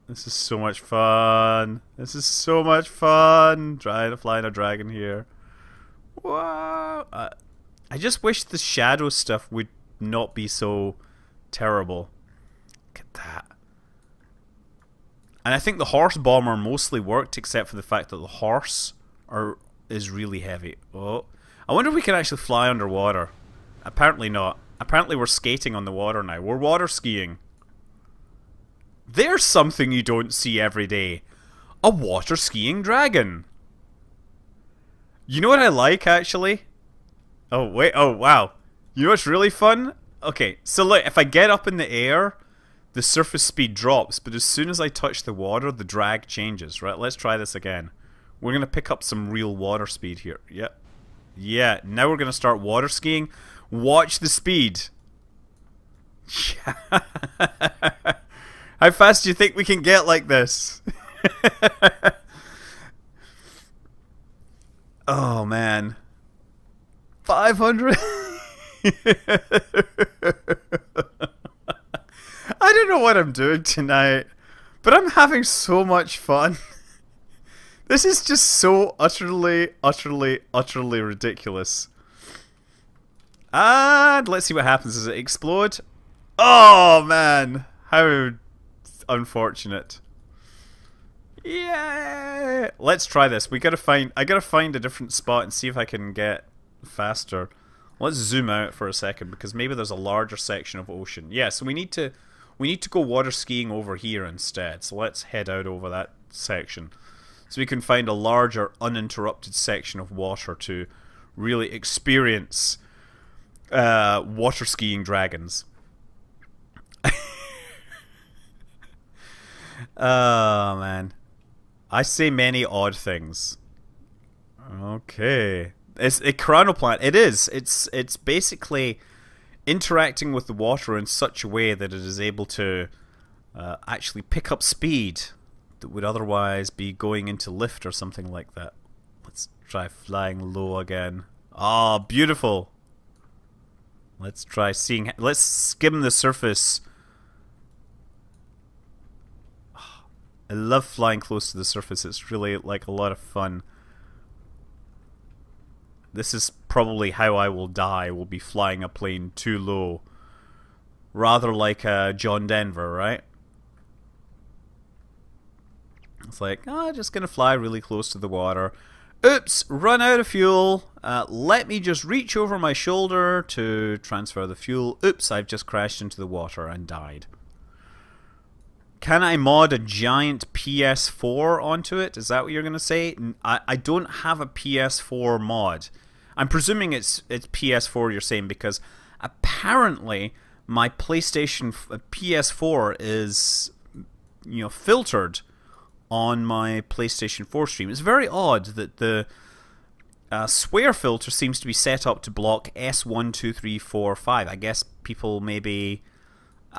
Speaker 1: This is so much fun. This is so much fun. Trying to fly in a dragon here. Wow. I just wish the shadow stuff would not be so terrible. Look at that. And I think the horse bomber mostly worked, except for the fact that the horse is really heavy. Oh, I wonder if we can actually fly underwater. Apparently not. Apparently we're skating on the water now. We're water skiing. There's something you don't see every day. A water skiing dragon. You know what I like, actually? Oh, wait. Oh, wow. You know what's really fun? Okay, so look, if I get up in the air, the surface speed drops, but as soon as I touch the water, the drag changes, right? Let's try this again. We're going to pick up some real water speed here. Yep. Yeah, now we're going to start water skiing. Watch the speed. How fast do you think we can get like this? Oh, man. 500? I don't know what I'm doing tonight, but I'm having so much fun. This is just so utterly, utterly, utterly ridiculous. And let's see what happens. Does it explode? Oh, man. How unfortunate. Yeah. Let's try this. I gotta find a different spot and see if I can get faster. Let's zoom out for a second because maybe there's a larger section of ocean. Yeah, so we need to go water skiing over here instead. So let's head out over that section. So we can find a larger uninterrupted section of water to really experience water skiing dragons. Oh man. I say many odd things. Okay. It's a chronoplant. It is. It's basically interacting with the water in such a way that it is able to actually pick up speed that would otherwise be going into lift or something like that. Let's try flying low again. Ah, oh, beautiful. Let's try seeing. Let's skim the surface. I love flying close to the surface. It's really like a lot of fun. This is probably how I will die. Will be flying a plane too low. Rather like John Denver, right? It's like, oh, just gonna fly really close to the water. Oops, run out of fuel. Let me just reach over my shoulder to transfer the fuel. Oops, I've just crashed into the water and died. Can I mod a giant PS4 onto it? Is that what you're going to say? I don't have a PS4 mod. I'm presuming it's PS4 you're saying because apparently my PlayStation PS4 is filtered on my PlayStation 4 stream. It's very odd that the swear filter seems to be set up to block S1, 2, 3, 4, 5. I guess people maybe...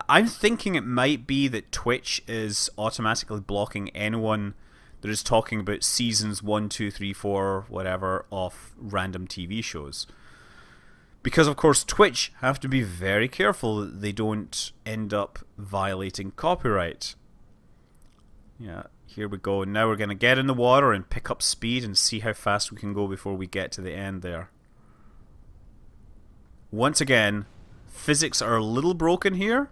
Speaker 1: I'm thinking it might be that Twitch is automatically blocking anyone that is talking about seasons 1, 2, 3, 4, whatever, of random TV shows. Because, of course, Twitch have to be very careful that they don't end up violating copyright. Yeah, here we go. Now we're going to get in the water and pick up speed and see how fast we can go before we get to the end there. Once again, physics are a little broken here.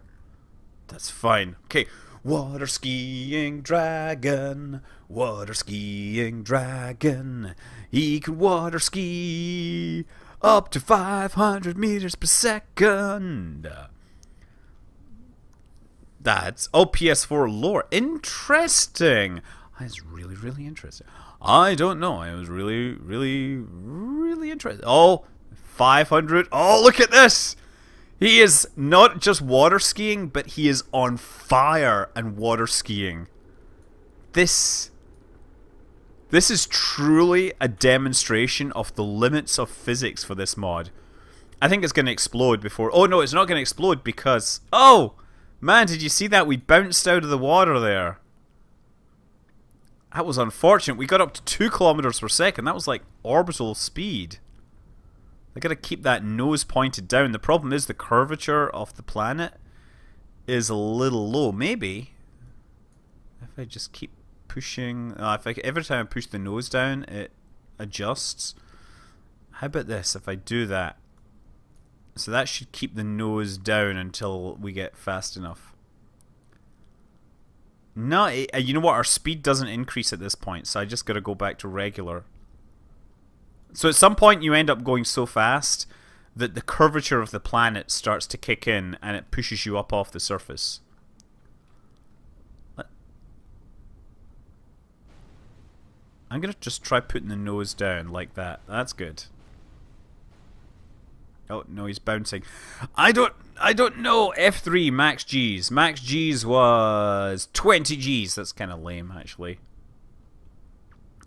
Speaker 1: That's fine. Okay. Water skiing dragon, water skiing dragon. He can water ski up to 500 meters per second. That's PS4 lore. Interesting. That's really, really interesting. I don't know. I was really, really, really interested. Oh, 500. Oh, look at this. He is not just water skiing, but he is on fire and water skiing. This is truly a demonstration of the limits of physics for this mod. I think it's going to explode before... Oh no, it's not going to explode because... Oh! Man, did you see that? We bounced out of the water there. That was unfortunate. We got up to 2 kilometers per second. That was like orbital speed. I gotta keep that nose pointed down. The problem is the curvature of the planet is a little low. Maybe if I just keep pushing, every time I push the nose down, it adjusts. How about this? If I do that, so that should keep the nose down until we get fast enough. No, you know what? Our speed doesn't increase at this point, so I just gotta go back to regular. So at some point you end up going so fast that the curvature of the planet starts to kick in and it pushes you up off the surface. I'm going to just try putting the nose down like that. That's good. Oh, no, he's bouncing. I don't know. F3, max Gs. Max Gs was 20 Gs. That's kind of lame, actually.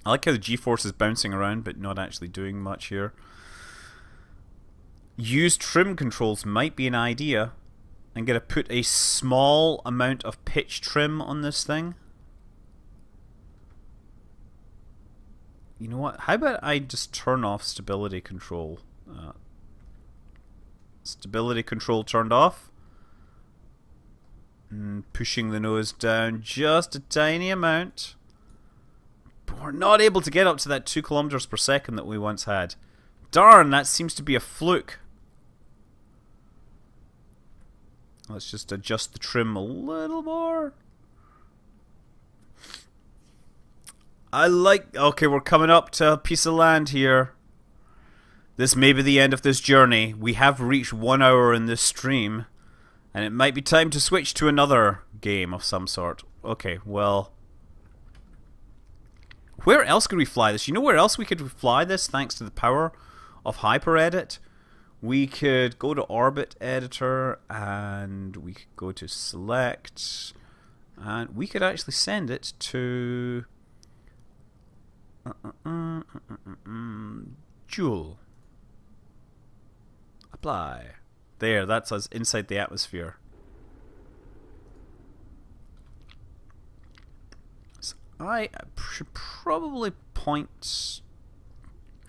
Speaker 1: I like how the G-force is bouncing around, but not actually doing much here. Use trim controls might be an idea. I'm going to put a small amount of pitch trim on this thing. You know what? How about I just turn off stability control? Stability control turned off. And pushing the nose down just a tiny amount. we're not able to get up to that 2 kilometers per second that we once had. Darn, that seems to be a fluke. Let's just adjust the trim a little more. Okay, we're coming up to a piece of land here. This may be the end of this journey. We have reached 1 hour in this stream, and it might be time to switch to another game of some sort. Okay, well, where else could we fly this? You know where else we could fly this thanks to the power of HyperEdit? We could go to Orbit Editor, and we could go to Select, and we could actually send it to Joule. Apply. There, that's us inside the atmosphere. So I should probably point...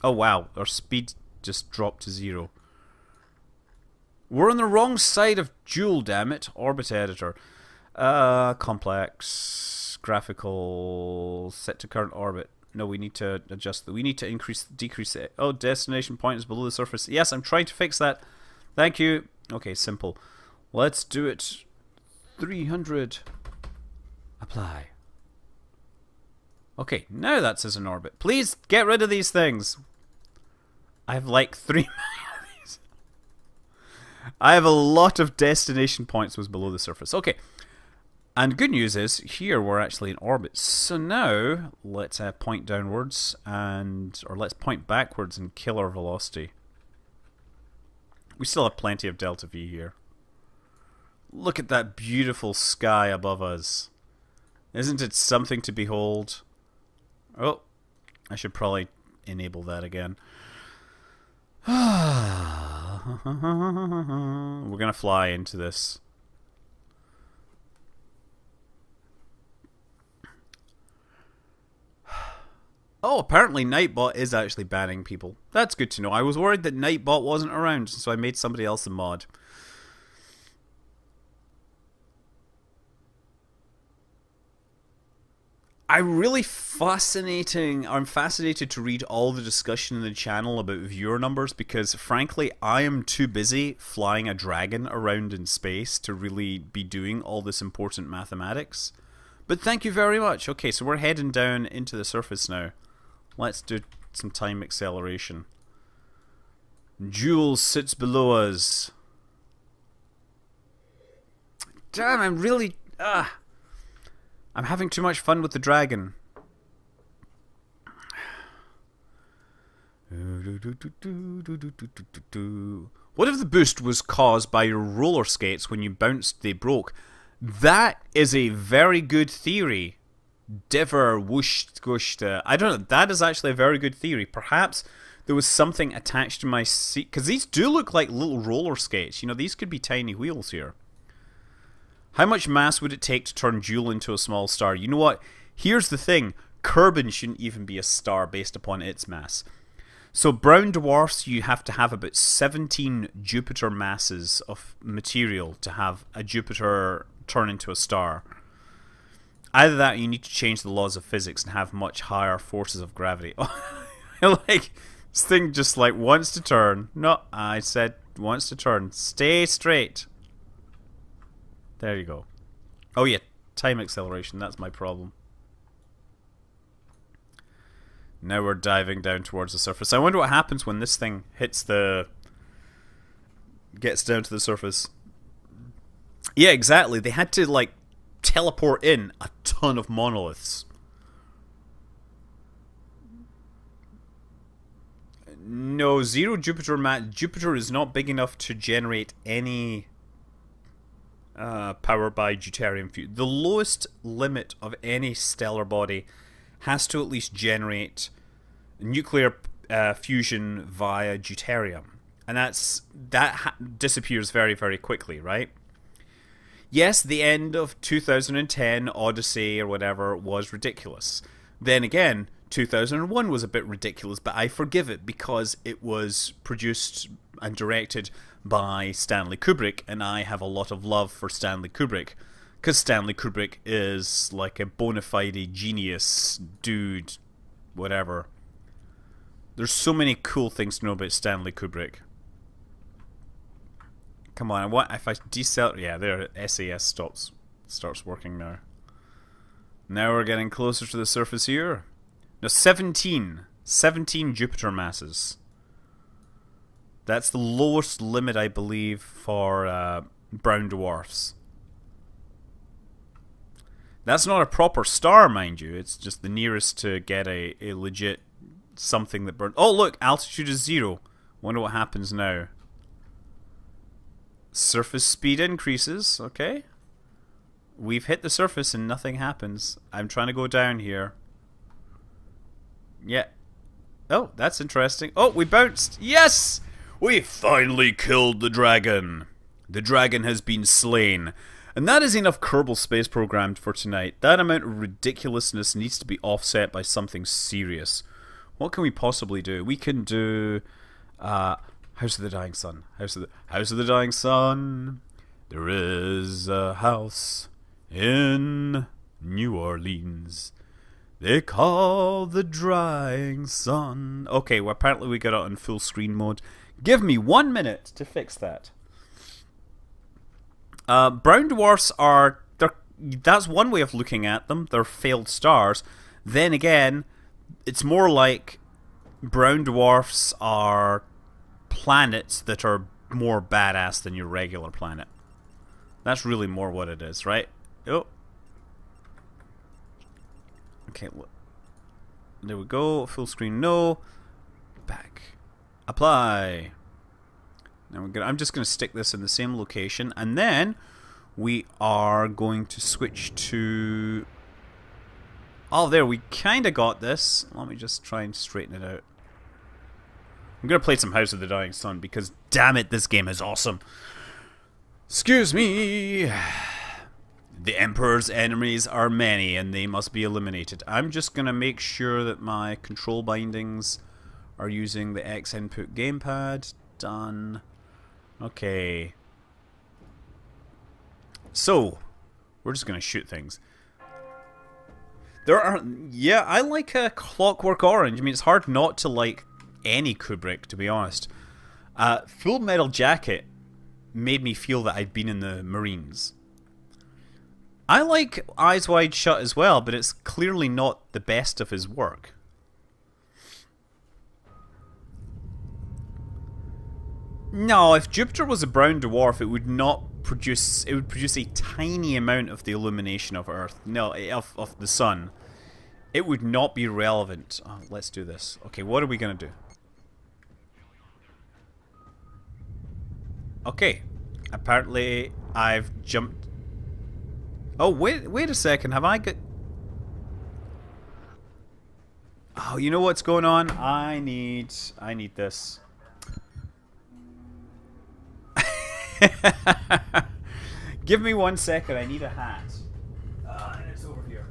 Speaker 1: Oh wow, our speed just dropped to 0. We're on the wrong side of Joule, damn it. Orbit Editor. Complex. Graphical. Set to current orbit. No, we need to adjust that. We need to decrease it. Oh, destination point is below the surface. Yes, I'm trying to fix that. Thank you. Okay, simple. Let's do it. 300. Apply. Okay, now that's as an orbit. Please get rid of these things. I have like 3 million of these. I have a lot of destination points was below the surface. Okay. And good news is, here we're actually in orbit. So now, let's point downwards, or let's point backwards and kill our velocity. We still have plenty of delta V here. Look at that beautiful sky above us. Isn't it something to behold? Oh, I should probably enable that again. We're gonna fly into this. Oh, apparently Nightbot is actually banning people. That's good to know. I was worried that Nightbot wasn't around, so I made somebody else a mod. I'm fascinated to read all the discussion in the channel about viewer numbers, because frankly, I am too busy flying a dragon around in space to really be doing all this important mathematics. But thank you very much. Okay, so we're heading down into the surface now. Let's do some time acceleration. Joule sits below us. Damn, I'm having too much fun with the dragon. What if the boost was caused by your roller skates when you bounced they broke? That is a very good theory. Diver, whoosh, squish. I don't know. That is actually a very good theory. Perhaps there was something attached to my seat. Because these do look like little roller skates. You know, these could be tiny wheels here. How much mass would it take to turn Joule into a small star? You know what? Here's the thing. Kerbal shouldn't even be a star based upon its mass. So brown dwarfs, you have to have about 17 Jupiter masses of material to have a Jupiter turn into a star. Either that or you need to change the laws of physics and have much higher forces of gravity. Like, this thing just like wants to turn. No, I said wants to turn. Stay straight. There you go. Oh yeah, time acceleration, that's my problem. Now we're diving down towards the surface. I wonder what happens when this thing gets down to the surface. Yeah, exactly. They had to like teleport in a ton of monoliths. No, 0 Jupiter mass. Jupiter is not big enough to generate any power by deuterium fusion. The lowest limit of any stellar body has to at least generate nuclear fusion via deuterium, and that disappears very, very quickly, right? Yes, the end of 2010 Odyssey or whatever was ridiculous. Then again, 2001 was a bit ridiculous, but I forgive it because it was produced and directed by Stanley Kubrick, and I have a lot of love for Stanley Kubrick, because Stanley Kubrick is like a bona fide genius dude, whatever. There's so many cool things to know about Stanley Kubrick. Come on, what if I decel? Yeah, there, SAS starts working now. Now we're getting closer to the surface here. Now 17 Jupiter masses. That's the lowest limit, I believe, for brown dwarfs. That's not a proper star, mind you. It's just the nearest to get a legit something that burns. Oh, look, altitude is 0. Wonder what happens now. Surface speed increases. Okay. We've hit the surface and nothing happens. I'm trying to go down here. Yeah. Oh, that's interesting. Oh, we bounced. Yes! We finally killed the dragon. The dragon has been slain. And that is enough Kerbal Space Program for tonight. That amount of ridiculousness needs to be offset by something serious. What can we possibly do? We can do House of the Dying Sun. House of the Dying Sun. There is a house in New Orleans. They call the Drying Sun. Okay, well apparently we got it on full screen mode. Give me 1 minute to fix that. Brown dwarfs are... that's one way of looking at them. They're failed stars. Then again, it's more like brown dwarfs are planets that are more badass than your regular planet. That's really more what it is, right? Oh. Okay, there we go. Full screen, no. Back. Apply. Now I'm just going to stick this in the same location, and then we are going to switch to... oh, there, we kind of got this. Let me just try and straighten it out. I'm going to play some House of the Dying Sun, because damn it, this game is awesome. Excuse me. The Emperor's enemies are many, and they must be eliminated. I'm just going to make sure that my control bindings are using the X input gamepad. Done. Okay. So, we're just going to shoot things. There are... yeah, I like a Clockwork Orange. I mean, it's hard not to like any Kubrick, to be honest. Full Metal Jacket made me feel that I'd been in the Marines. I like Eyes Wide Shut as well, but it's clearly not the best of his work. No, if Jupiter was a brown dwarf, it would not produce... it would produce a tiny amount of the illumination of Earth. No, of the sun. It would not be relevant. Oh, let's do this. Okay, what are we going to do? Okay. Apparently, I've jumped... oh, wait a second. Have I got... oh, you know what's going on? I need this. Give me 1 second. I need a hat. And it's over here.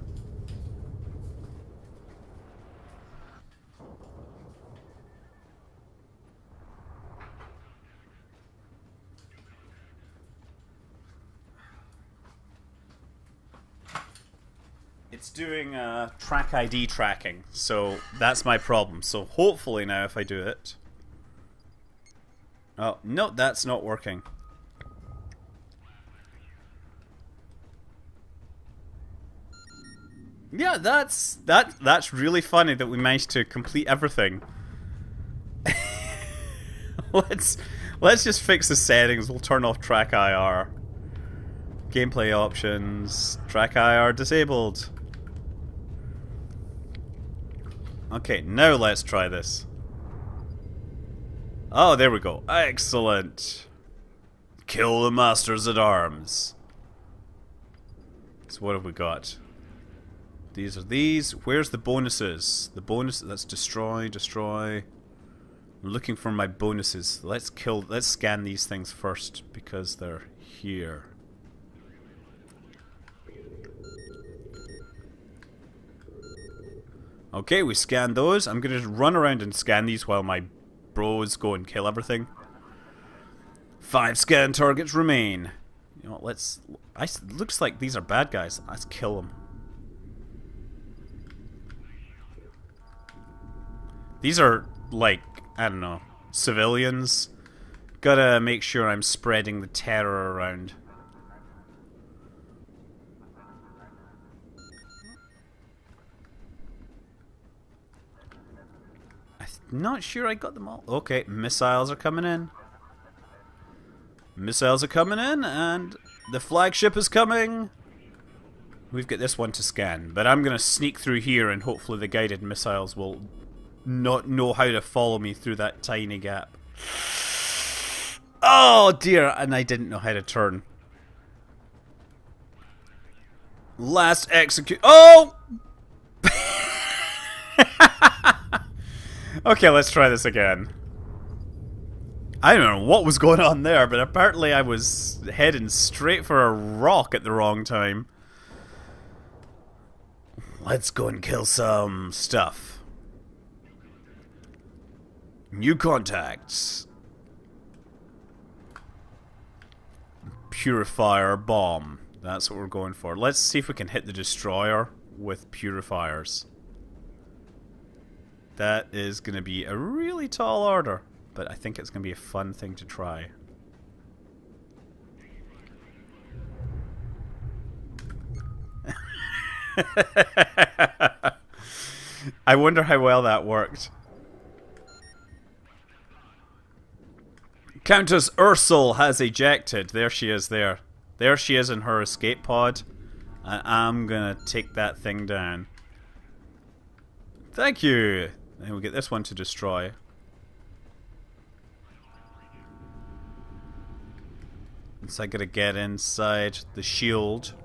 Speaker 1: It's doing track ID tracking, so that's my problem. So hopefully now if I do it... oh, no, that's not working. Yeah, that's really funny that we managed to complete everything. Let's just fix the settings. We'll turn off track IR. Gameplay options. Track IR disabled. Okay, now let's try this. Oh, there we go. Excellent. Kill the Masters at Arms. So what have we got? These are these. Where's the bonuses? The bonus, that's destroy. I'm looking for my bonuses. Let's scan these things first because they're here. Okay, we scanned those. I'm gonna run around and scan these while my bros go and kill everything. 5 scan targets remain. You know, looks like these are bad guys. Let's kill them. These are, like, I don't know, civilians. Gotta make sure I'm spreading the terror around. I'm not sure I got them all. Okay, missiles are coming in. Missiles are coming in, and the flagship is coming. We've got this one to scan, but I'm gonna sneak through here and hopefully the guided missiles will not know how to follow me through that tiny gap. Oh dear, and I didn't know how to turn. Last execute. Oh! Okay, let's try this again. I don't know what was going on there, but apparently I was heading straight for a rock at the wrong time. Let's go and kill some stuff. New contacts. Purifier bomb. That's what we're going for. Let's see if we can hit the destroyer with purifiers. That is going to be a really tall order, but I think it's going to be a fun thing to try. I wonder how well that worked. Countess Ursula has ejected. There she is there. There she is in her escape pod. And I'm gonna take that thing down. Thank you! And we get this one to destroy. So I gotta get inside the shield.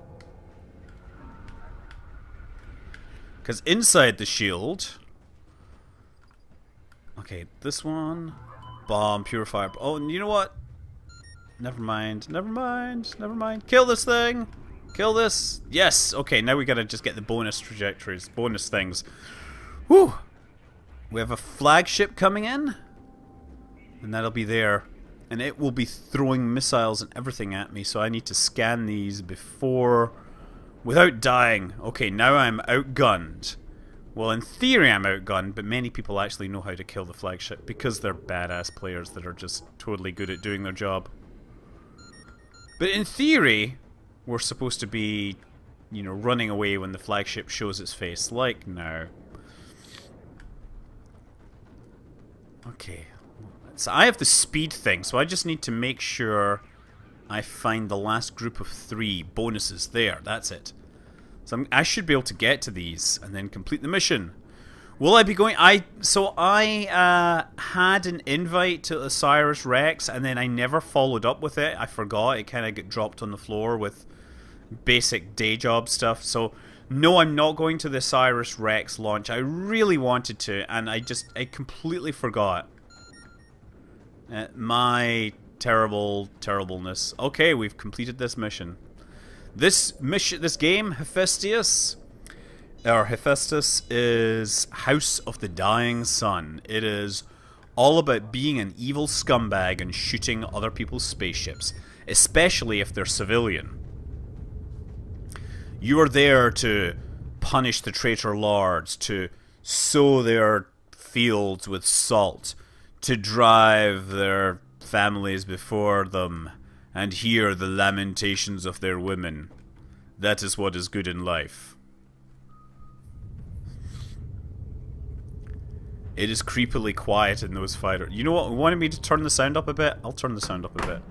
Speaker 1: Because inside the shield... Okay, this one... Bomb, purifier... Oh, and you know what? Never mind, never mind, never mind. Kill this thing! Kill this! Yes! Okay, now we gotta just get the bonus trajectories, bonus things. Whew! We have a flagship coming in. And that'll be there. And it will be throwing missiles and everything at me, so I need to scan these before... Without dying. Okay, now I'm outgunned. Well, in theory I'm outgunned, but many people actually know how to kill the flagship because they're badass players that are just totally good at doing their job. But in theory, we're supposed to be, you know, running away when the flagship shows its face, like now. Okay. So I have the speed thing, so I just need to make sure I find the last group of 3 bonuses there. That's it. So I should be able to get to these and then complete the mission. Will I be going... So I had an invite to Osiris Rex and then I never followed up with it. I forgot. It kind of got dropped on the floor with basic day job stuff. So no, I'm not going to the Osiris Rex launch. I really wanted to and I completely forgot. My terribleness. Okay, we've completed this mission. This game, Hephaestus, is House of the Dying Sun. It is all about being an evil scumbag and shooting other people's spaceships, especially if they're civilian. You are there to punish the traitor lords, to sow their fields with salt, to drive their families before them, and hear the lamentations of their women. That is what is good in life. It is creepily quiet in those fighters. You know what? Wanted me to turn the sound up a bit? I'll turn the sound up a bit.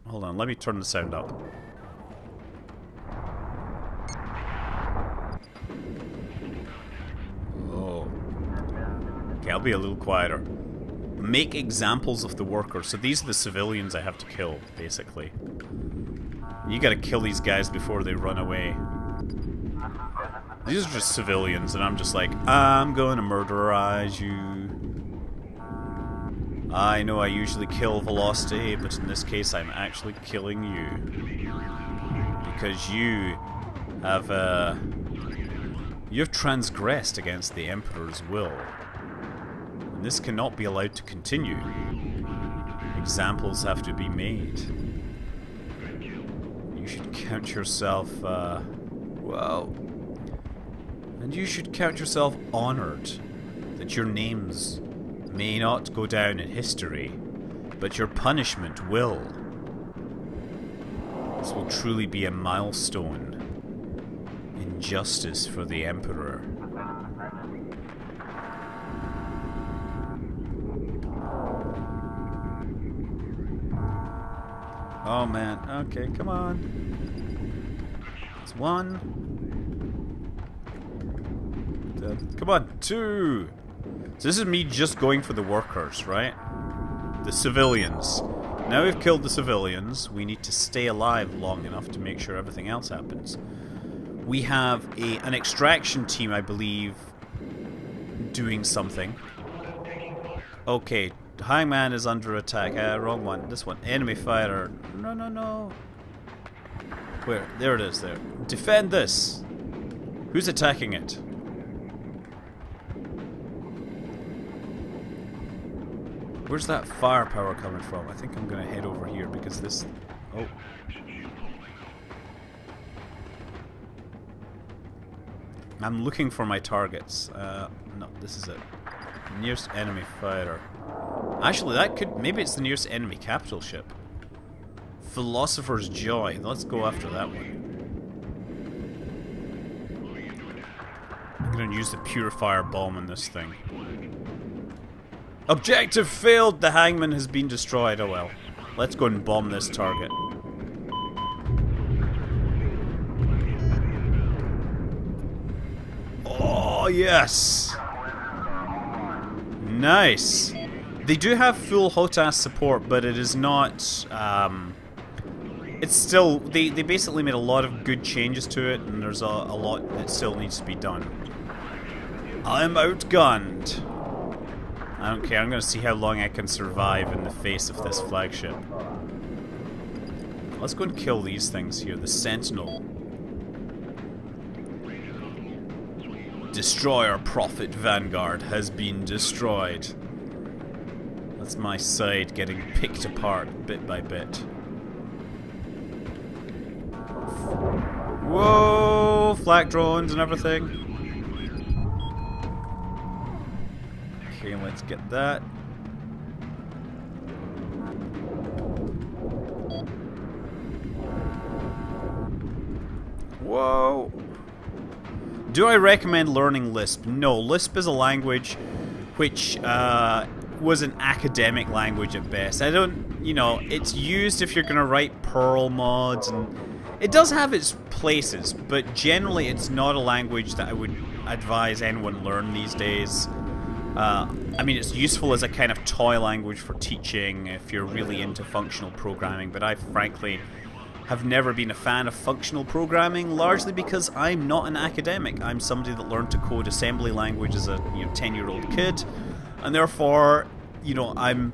Speaker 1: Hold on, let me turn the sound up. Oh. Okay, I'll be a little quieter. Make examples of the workers. So these are the civilians I have to kill, basically. You gotta kill these guys before they run away. These are just civilians, and I'm just like, I'm gonna murderize you. I know I usually kill Velocity, but in this case I'm actually killing you. Because you have transgressed against the Emperor's will. And this cannot be allowed to continue. Examples have to be made. You should count yourself, well... And you should count yourself honored that your names may not go down in history, but your punishment will. This will truly be a milestone in justice for the Emperor. Oh man, okay, come on. It's 1. Come on, 2. So this is me just going for the workers, right? The civilians. Now we've killed the civilians, we need to stay alive long enough to make sure everything else happens. We have an extraction team, I believe, doing something. Okay, Hangman is under attack. Wrong one. This one. Enemy fighter. No, no, no. Where? There it is, there. Defend this! Who's attacking it? Where's that firepower coming from? I think I'm gonna head over here because this... Oh. I'm looking for my targets. No, this is it. Nearest enemy fighter. Actually, that could... Maybe it's the nearest enemy capital ship. Philosopher's Joy. Let's go after that one. I'm gonna use the purifier bomb on this thing. Objective failed! The hangman has been destroyed. Oh well. Let's go and bomb this target. Oh, yes! Nice! They do have full HOTAS support, but it is not... it's still... They basically made a lot of good changes to it, and there's a lot that still needs to be done. I'm outgunned! I don't care, I'm gonna see how long I can survive in the face of this flagship. Let's go and kill these things here. The Sentinel. Destroyer Prophet Vanguard has been destroyed. That's my side getting picked apart bit by bit. Whoa! Flak drones and everything. Okay, let's get that. Whoa! Do I recommend learning Lisp? No, Lisp is a language which was an academic language at best. I don't, you know, it's used if you're going to write Perl mods, and it does have its places, but generally it's not a language that I would advise anyone learn these days. I mean, it's useful as a kind of toy language for teaching if you're really into functional programming, but I frankly have never been a fan of functional programming, largely because I'm not an academic. I'm somebody that learned to code assembly language as a 10-year-old kid, and therefore, you know, I'm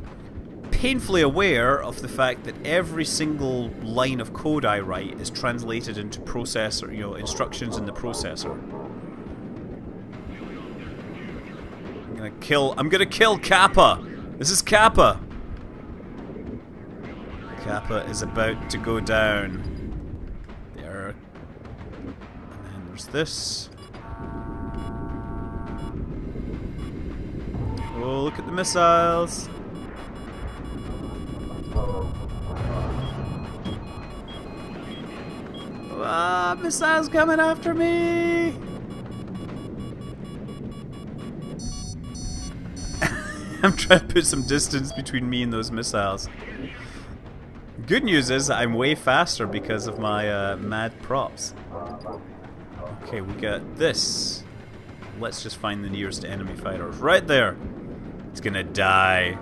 Speaker 1: painfully aware of the fact that every single line of code I write is translated into processor, instructions in the processor. I'm gonna kill Kappa! This is Kappa! Kappa is about to go down. There. And then there's this. Oh, look at the missiles! Ah, missiles coming after me! I'm trying to put some distance between me and those missiles. Good news is I'm way faster because of my mad props. Okay, we got this. Let's just find the nearest enemy fighter. Right there! It's gonna die.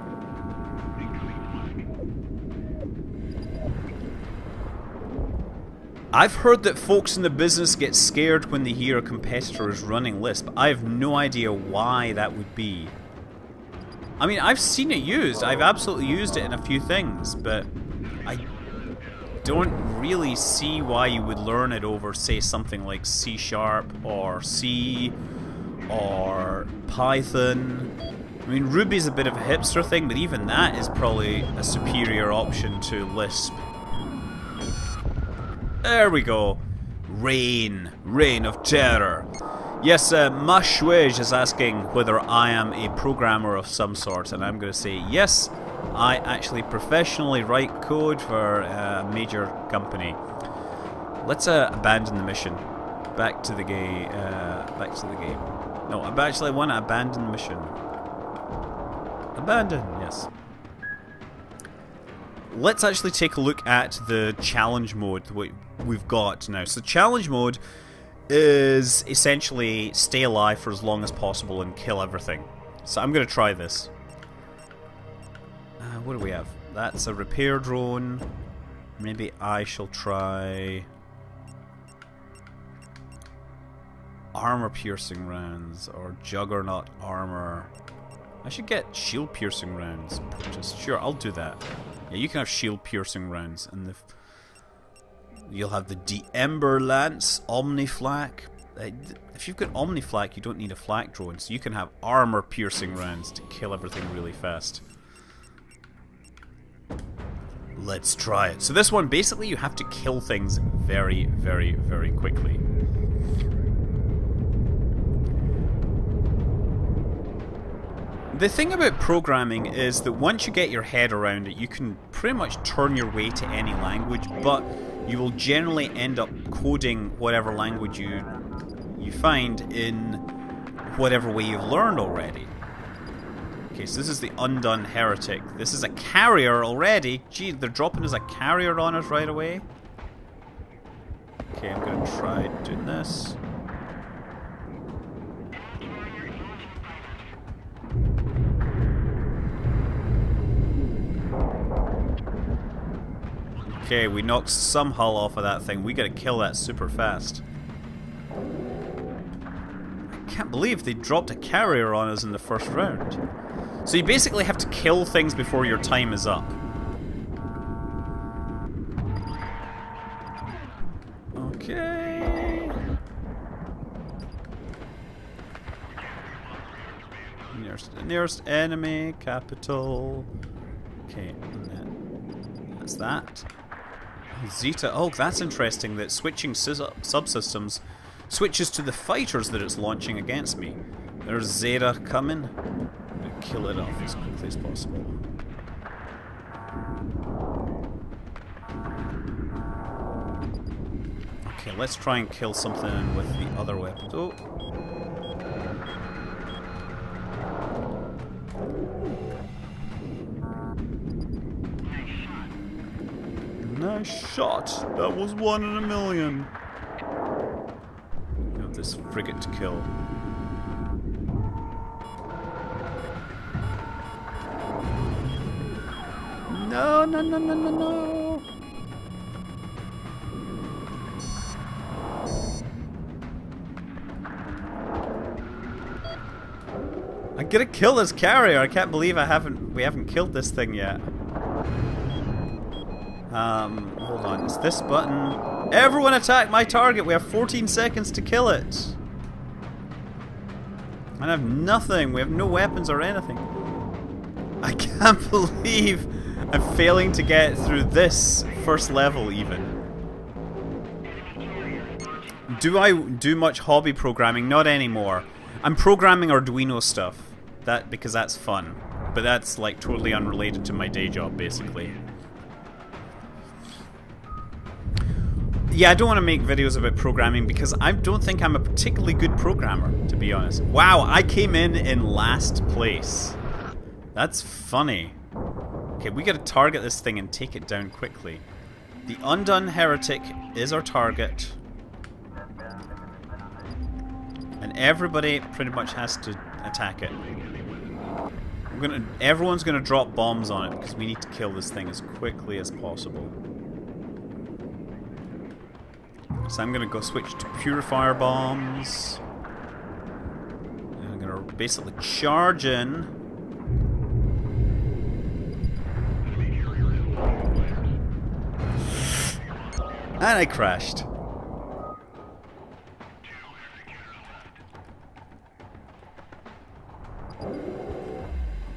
Speaker 1: I've heard that folks in the business get scared when they hear a competitor is running Lisp. I have no idea why that would be. I mean, I've seen it used. I've absolutely used it in a few things, but I don't really see why you would learn it over, say, something like C# or C or Python. I mean, Ruby's a bit of a hipster thing, but even that is probably a superior option to Lisp. There we go. Reign of terror. Yes, Mashwej is asking whether I am a programmer of some sort, and I'm going to say yes. I actually professionally write code for a major company. Let's abandon the mission. Back to the game. Back to the game. No, I actually want to abandon the mission. Abandon, yes. Let's actually take a look at the challenge mode we've got now. So challenge mode is essentially stay alive for as long as possible and kill everything. So I'm going to try this. What do we have? That's a repair drone. Maybe I shall try armor piercing rounds or juggernaut armor. I should get shield piercing rounds purchased. Sure, I'll do that. Yeah, you can have shield piercing rounds, and you'll have the De-Ember Lance, Omni Flak. If you've got Omni Flak, you don't need a flak drone, so you can have armor piercing rounds to kill everything really fast. Let's try it. So this one, basically, you have to kill things very, very, very quickly. The thing about programming is that once you get your head around it, you can pretty much turn your way to any language, but you will generally end up coding whatever language you find in whatever way you've learned already. Okay, so this is the Undone Heretic. This is a carrier already. Gee, they're dropping us a carrier on us right away. Okay, I'm going to try doing this. Okay, we knocked some hull off of that thing. We gotta kill that super fast. I can't believe they dropped a carrier on us in the first round. So you basically have to kill things before your time is up. Okay. Nearest enemy, capital. Okay, and then that's that. Zeta. Oh, that's interesting that switching subsystems switches to the fighters that it's launching against me. There's Zeta coming. I'm going to kill it off as quickly as possible. Okay, let's try and kill something with the other weapon. Oh. Nice shot. That was 1 in a million. We have this frigate to kill. No, no, no, no, no, no. I'm gonna kill this carrier. I can't believe we haven't killed this thing yet. Hold on, it's this button. Everyone attack my target! We have 14 seconds to kill it! I have nothing, we have no weapons or anything. I can't believe I'm failing to get through this first level even. Do I do much hobby programming? Not anymore. I'm programming Arduino stuff. Because that's fun. But that's like totally unrelated to my day job basically. Yeah, I don't want to make videos about programming because I don't think I'm a particularly good programmer, to be honest. Wow, I came in last place. That's funny. Okay, we gotta target this thing and take it down quickly. The Undone Heretic is our target. And everybody pretty much has to attack it. Everyone's gonna drop bombs on it because we need to kill this thing as quickly as possible. So I'm gonna go switch to purifier bombs. And I'm gonna basically charge in. And I crashed.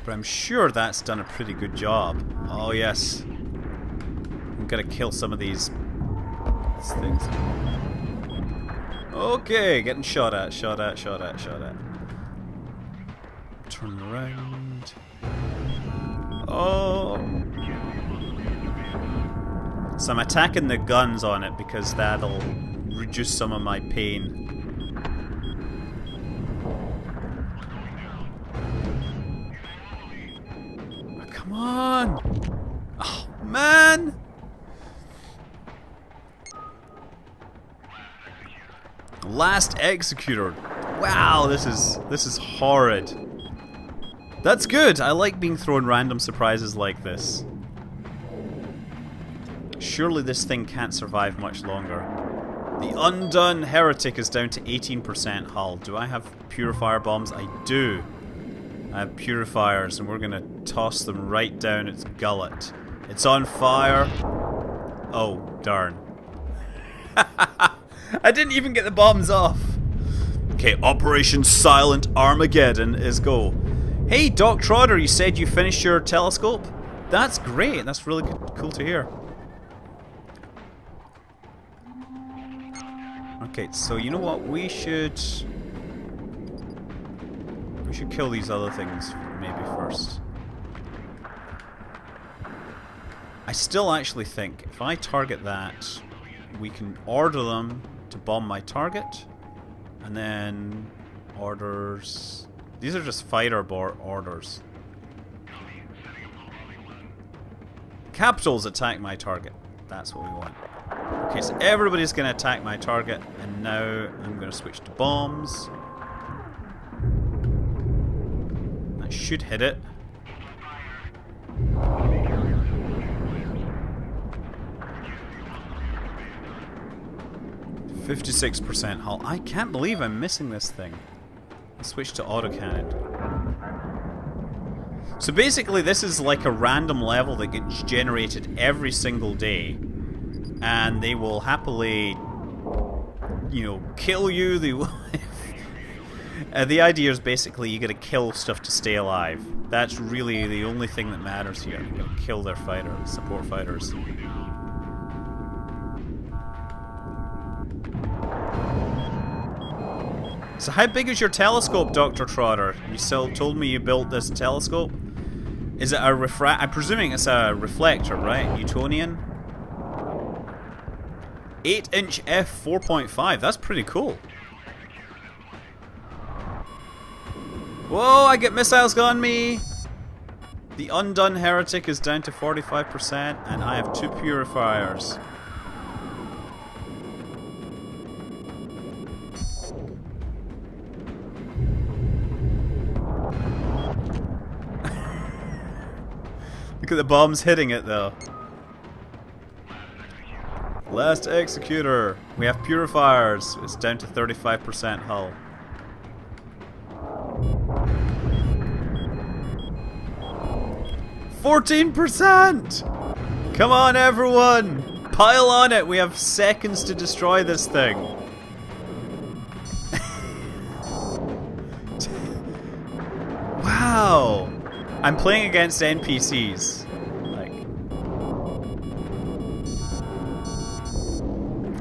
Speaker 1: But I'm sure that's done a pretty good job. Oh yes. I'm gonna kill some of these things. Okay, getting shot at, shot at, shot at, shot at. Turn around. Oh. So I'm attacking the guns on it because that'll reduce some of my pain. Oh, come on! Oh, man! Last Executor. Wow, this is horrid. That's good. I like being thrown random surprises like this. Surely this thing can't survive much longer. The Undone Heretic is down to 18% hull. Do I have purifier bombs? I do. I have purifiers, and we're gonna toss them right down its gullet. It's on fire. Oh, darn. I didn't even get the bombs off. Okay, Operation Silent Armageddon is go. Hey, Doc Trotter, you said you finished your telescope? That's great. That's really cool to hear. Okay, so you know what? We should kill these other things maybe first. I still actually think if I target that, we can order them to bomb my target, and then orders. These are just fighter orders. Capitals attack my target. That's what we want. Okay, so everybody's going to attack my target, and now I'm going to switch to bombs. That should hit it. %56% hull. I can't believe I'm missing this thing. Let's switch to autocannon. So basically this is like a random level that gets generated every single day. And they will happily, you know, kill you. They will the idea is basically you gotta kill stuff to stay alive. That's really the only thing that matters here. You gotta kill their fighters, support fighters. So how big is your telescope, Dr. Trotter? You still told me you built this telescope. Is it a I'm presuming it's a reflector, right? Newtonian? 8-inch f 4.5. That's pretty cool. Whoa, I get missiles on me! The Undone Heretic is down to 45%, and I have 2 purifiers. Look at the bombs hitting it, though. Last Executor. We have purifiers. It's down to 35% hull. %! Come on, everyone! Pile on it! We have seconds to destroy this thing. Wow! I'm playing against NPCs. Like,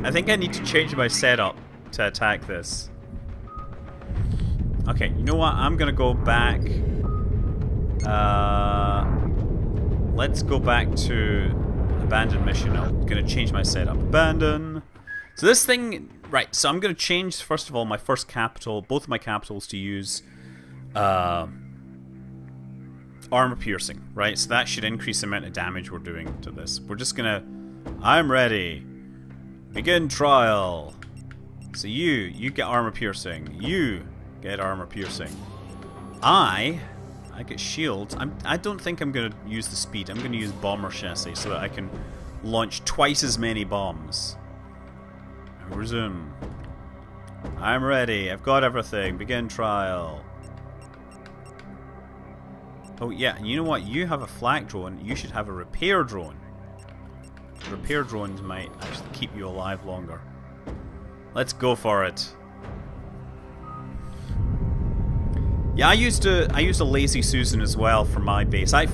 Speaker 1: I think I need to change my setup to attack this. Okay, you know what? I'm gonna go back. Let's go back to abandon mission. I'm gonna change my setup. Abandon. So this thing, right? So I'm gonna change first of all my first capital, both of my capitals, to use armor piercing, right? So that should increase the amount of damage we're doing to this. We're just gonna. I'm ready. Begin trial. So you get armor piercing. You get armor piercing. I get shields. I don't think I'm gonna use the speed. I'm gonna use bomber chassis so that I can launch twice as many bombs. And resume. I'm ready. I've got everything. Begin trial. Oh yeah, and you know what? You have a flak drone. You should have a repair drone. Repair drones might actually keep you alive longer. Let's go for it. Yeah, I used a Lazy Susan as well for my base. I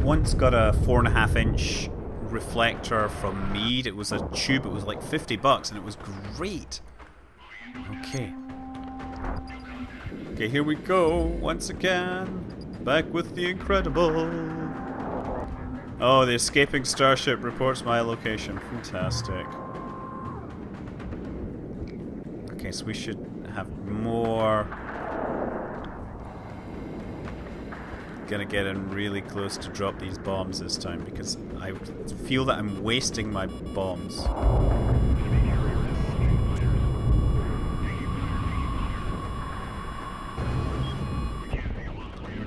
Speaker 1: once got a 4.5-inch reflector from Mead. It was a tube. It was like $50, and it was great. Okay. Okay, here we go once again. Back with the incredible. Oh, the escaping starship reports my location. Fantastic. Okay, so we should have more. Gonna get in really close to drop these bombs this time because I feel that I'm wasting my bombs.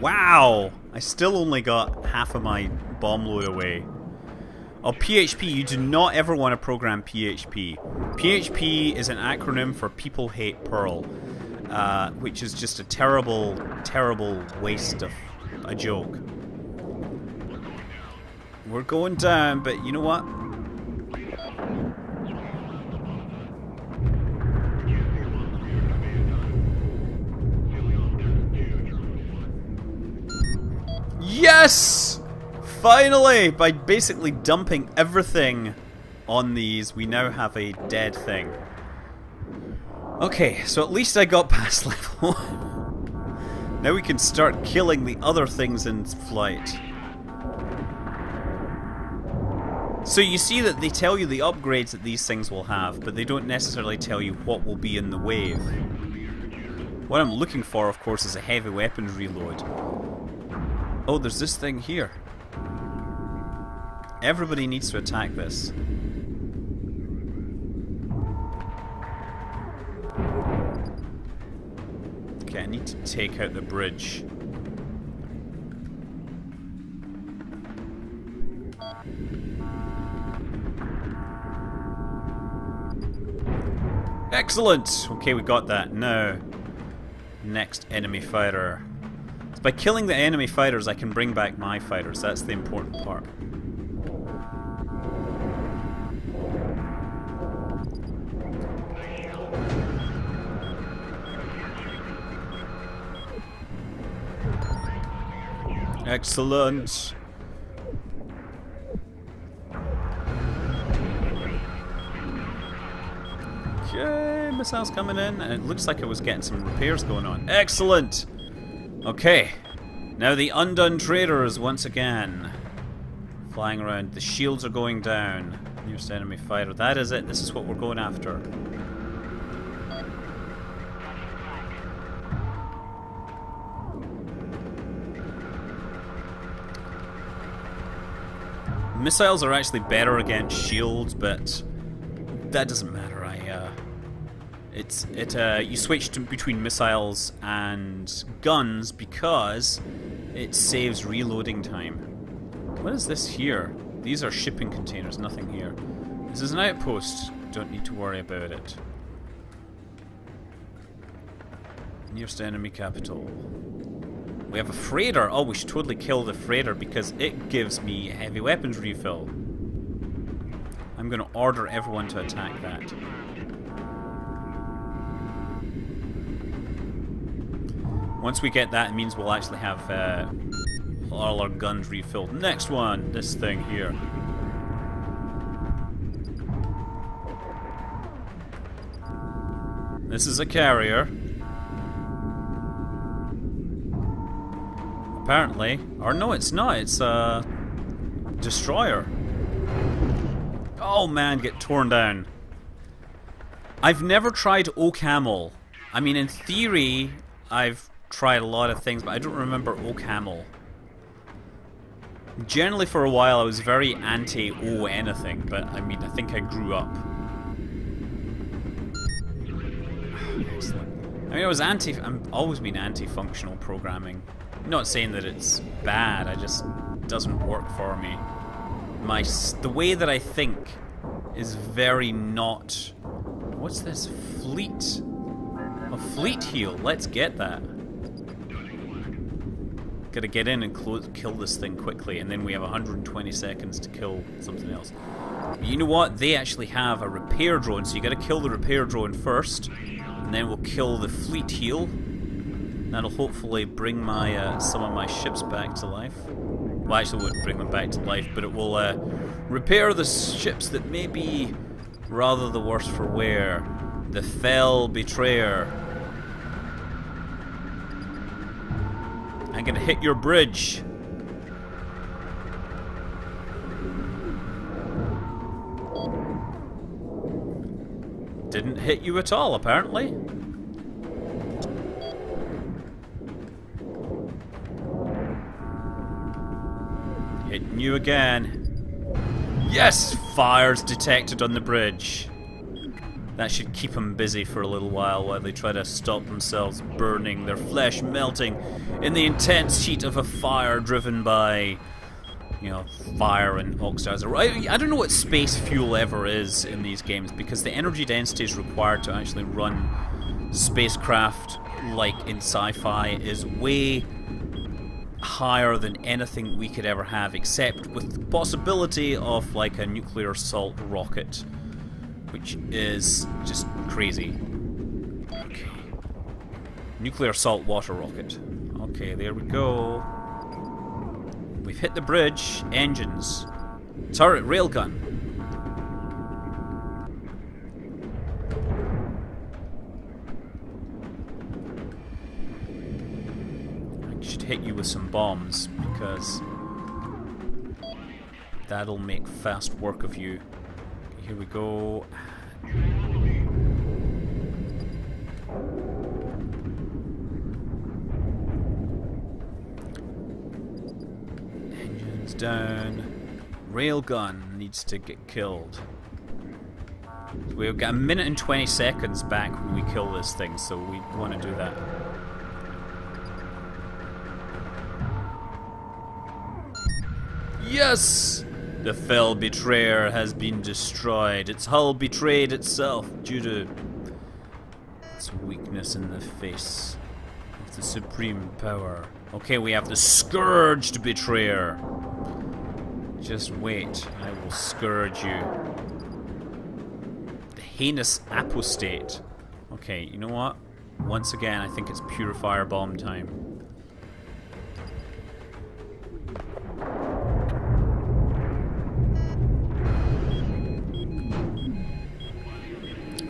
Speaker 1: Wow! I still only got half of my bomb load away. Oh, PHP, you do not ever want to program PHP. PHP is an acronym for People Hate Perl, which is just a terrible, terrible waste of a joke. We're going down, but you know what? Yes! Finally! By basically dumping everything on these, we now have a dead thing. Okay, so at least I got past level 1. Now we can start killing the other things in flight. So you see that they tell you the upgrades that these things will have, but they don't necessarily tell you what will be in the wave. What I'm looking for, of course, is a heavy weapons reload. Oh, there's this thing here. Everybody needs to attack this. Okay, I need to take out the bridge. Excellent! Okay, we got that. Now, next enemy fighter. So by killing the enemy fighters, I can bring back my fighters. That's the important part. Excellent. Okay, missiles coming in, and it looks like it was getting some repairs going on. Excellent! Okay, now the undone traders once again flying around. The shields are going down. Nearest enemy fighter. That is it. This is what we're going after. Missiles are actually better against shields, but that doesn't matter. You switch between missiles and guns because it saves reloading time. What is this here? These are shipping containers, nothing here. This is an outpost. Don't need to worry about it. Nearest enemy capital. We have a freighter. Oh, we should totally kill the freighter because it gives me a heavy weapons refill. I'm going to order everyone to attack that. Once we get that, it means we'll actually have all our guns refilled. Next one, this thing here. This is a carrier. Apparently. Or no, it's not. It's a destroyer. Oh man, get torn down. I've never tried OCaml. I mean, in theory, I've tried a lot of things, but I don't remember OCaml. Generally, for a while, I was very anti-O anything, but I mean, I think I grew up. Excellent. I mean, I've always been anti-functional programming. I'm not saying that it's bad, it just doesn't work for me. The way that I think is very not... What's this? Fleet? A fleet heal. Let's get that. Gotta get in and kill this thing quickly, and then we have 120 seconds to kill something else. But you know what? They actually have a repair drone, so you gotta kill the repair drone first, and then we'll kill the fleet heal. That'll hopefully bring my some of my ships back to life. Well, actually, it wouldn't bring them back to life, but it will repair the ships that may be rather the worse for wear. The fell betrayer. I'm gonna hit your bridge. Didn't hit you at all, apparently. Hitting you again. Yes! Fires detected on the bridge. That should keep them busy for a little while they try to stop themselves burning, their flesh melting in the intense heat of a fire driven by, you know, fire and oxidizer. I don't know what space fuel ever is in these games, because the energy density is required to actually run spacecraft, like in sci-fi, is way higher than anything we could ever have, except with the possibility of like a nuclear assault rocket, which is just crazy. Okay. Nuclear saltwater rocket. Okay, there we go. We've hit the bridge. Engines. Turret railgun. I should hit you with some bombs, because that'll make fast work of you. Here we go. Engines down. Railgun needs to get killed. We've got 1 minute and 20 seconds back when we kill this thing, so we want to do that. Yes! The fell betrayer has been destroyed. Its hull betrayed itself due to its weakness in the face of the supreme power. Okay, we have the scourged betrayer. Just wait, I will scourge you. The heinous apostate. Okay, you know what? Once again, I think it's purifier bomb time.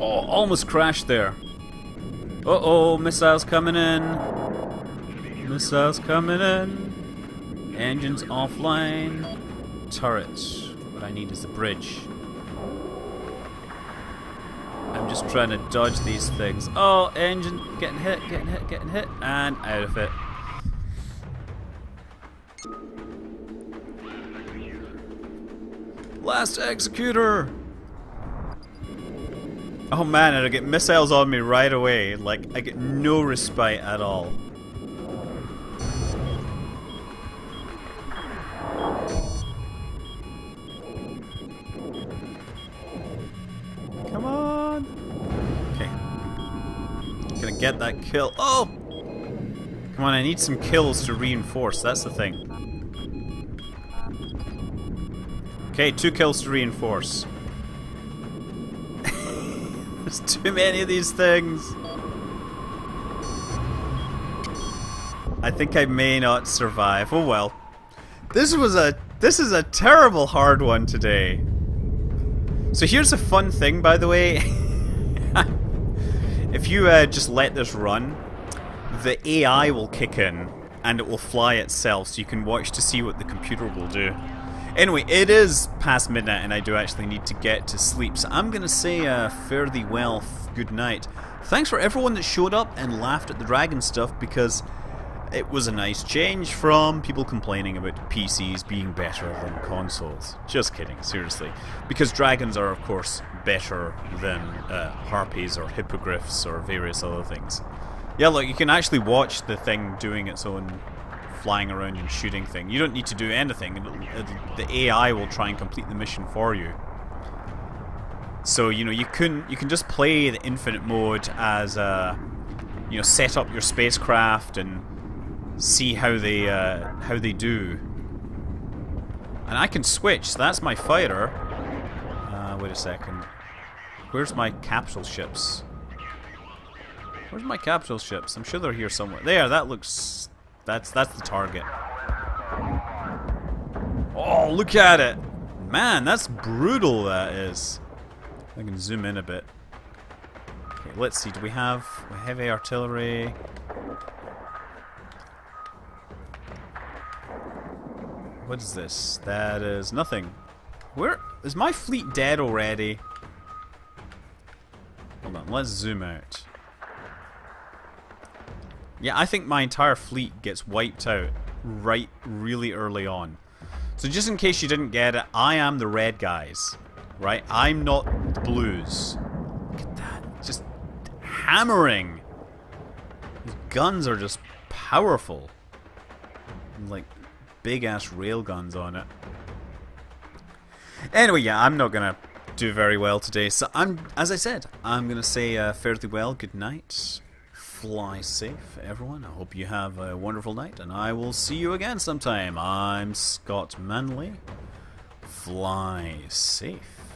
Speaker 1: Oh, almost crashed there. Uh-oh, missiles coming in. Missiles coming in. Engines offline. Turrets. What I need is the bridge. I'm just trying to dodge these things. Oh, engine getting hit, and out of it. Last executor! Oh man, and I get missiles on me right away. Like, I get no respite at all. Come on! Okay. Gonna get that kill. Oh! Come on, I need some kills to reinforce. That's the thing. Okay, 2 kills to reinforce. There's too many of these things. I think I may not survive. Oh well. This is a terrible hard one today. So here's a fun thing, by the way. If you just let this run, the AI will kick in and it will fly itself, so you can watch to see what the computer will do. Anyway, it is past midnight and I do actually need to get to sleep, so I'm gonna say fare thee well, good night. Thanks for everyone that showed up and laughed at the dragon stuff, because it was a nice change from people complaining about PCs being better than consoles. Just kidding, seriously. Because dragons are, of course, better than harpies or hippogriffs or various other things. Yeah, look, you can actually watch the thing doing its own flying around and shooting thing. You don't need to do anything. The AI will try and complete the mission for you. So, you know, you can just play the infinite mode as you know, set up your spacecraft and see how they do. And I can switch. So that's my fighter. Wait a second. Where's my capsule ships? Where's my capsule ships? I'm sure they're here somewhere. There. That looks. That's the target. Oh, look at it! Man, that's brutal. That is. I can zoom in a bit. Okay, let's see. Do we have heavy artillery? What is this? That is nothing. Where is my fleet dead already? Hold on, let's zoom out. Yeah, I think my entire fleet gets wiped out really early on. So just in case you didn't get it, I am the red guys, right? I'm not the blues. Look at that, just hammering. These guns are just powerful. Like big ass rail guns on it. Anyway, yeah, I'm not gonna do very well today. So as I said, I'm gonna say fairly well. Good night. Fly safe, everyone. I hope you have a wonderful night, and I will see you again sometime. I'm Scott Manley. Fly safe.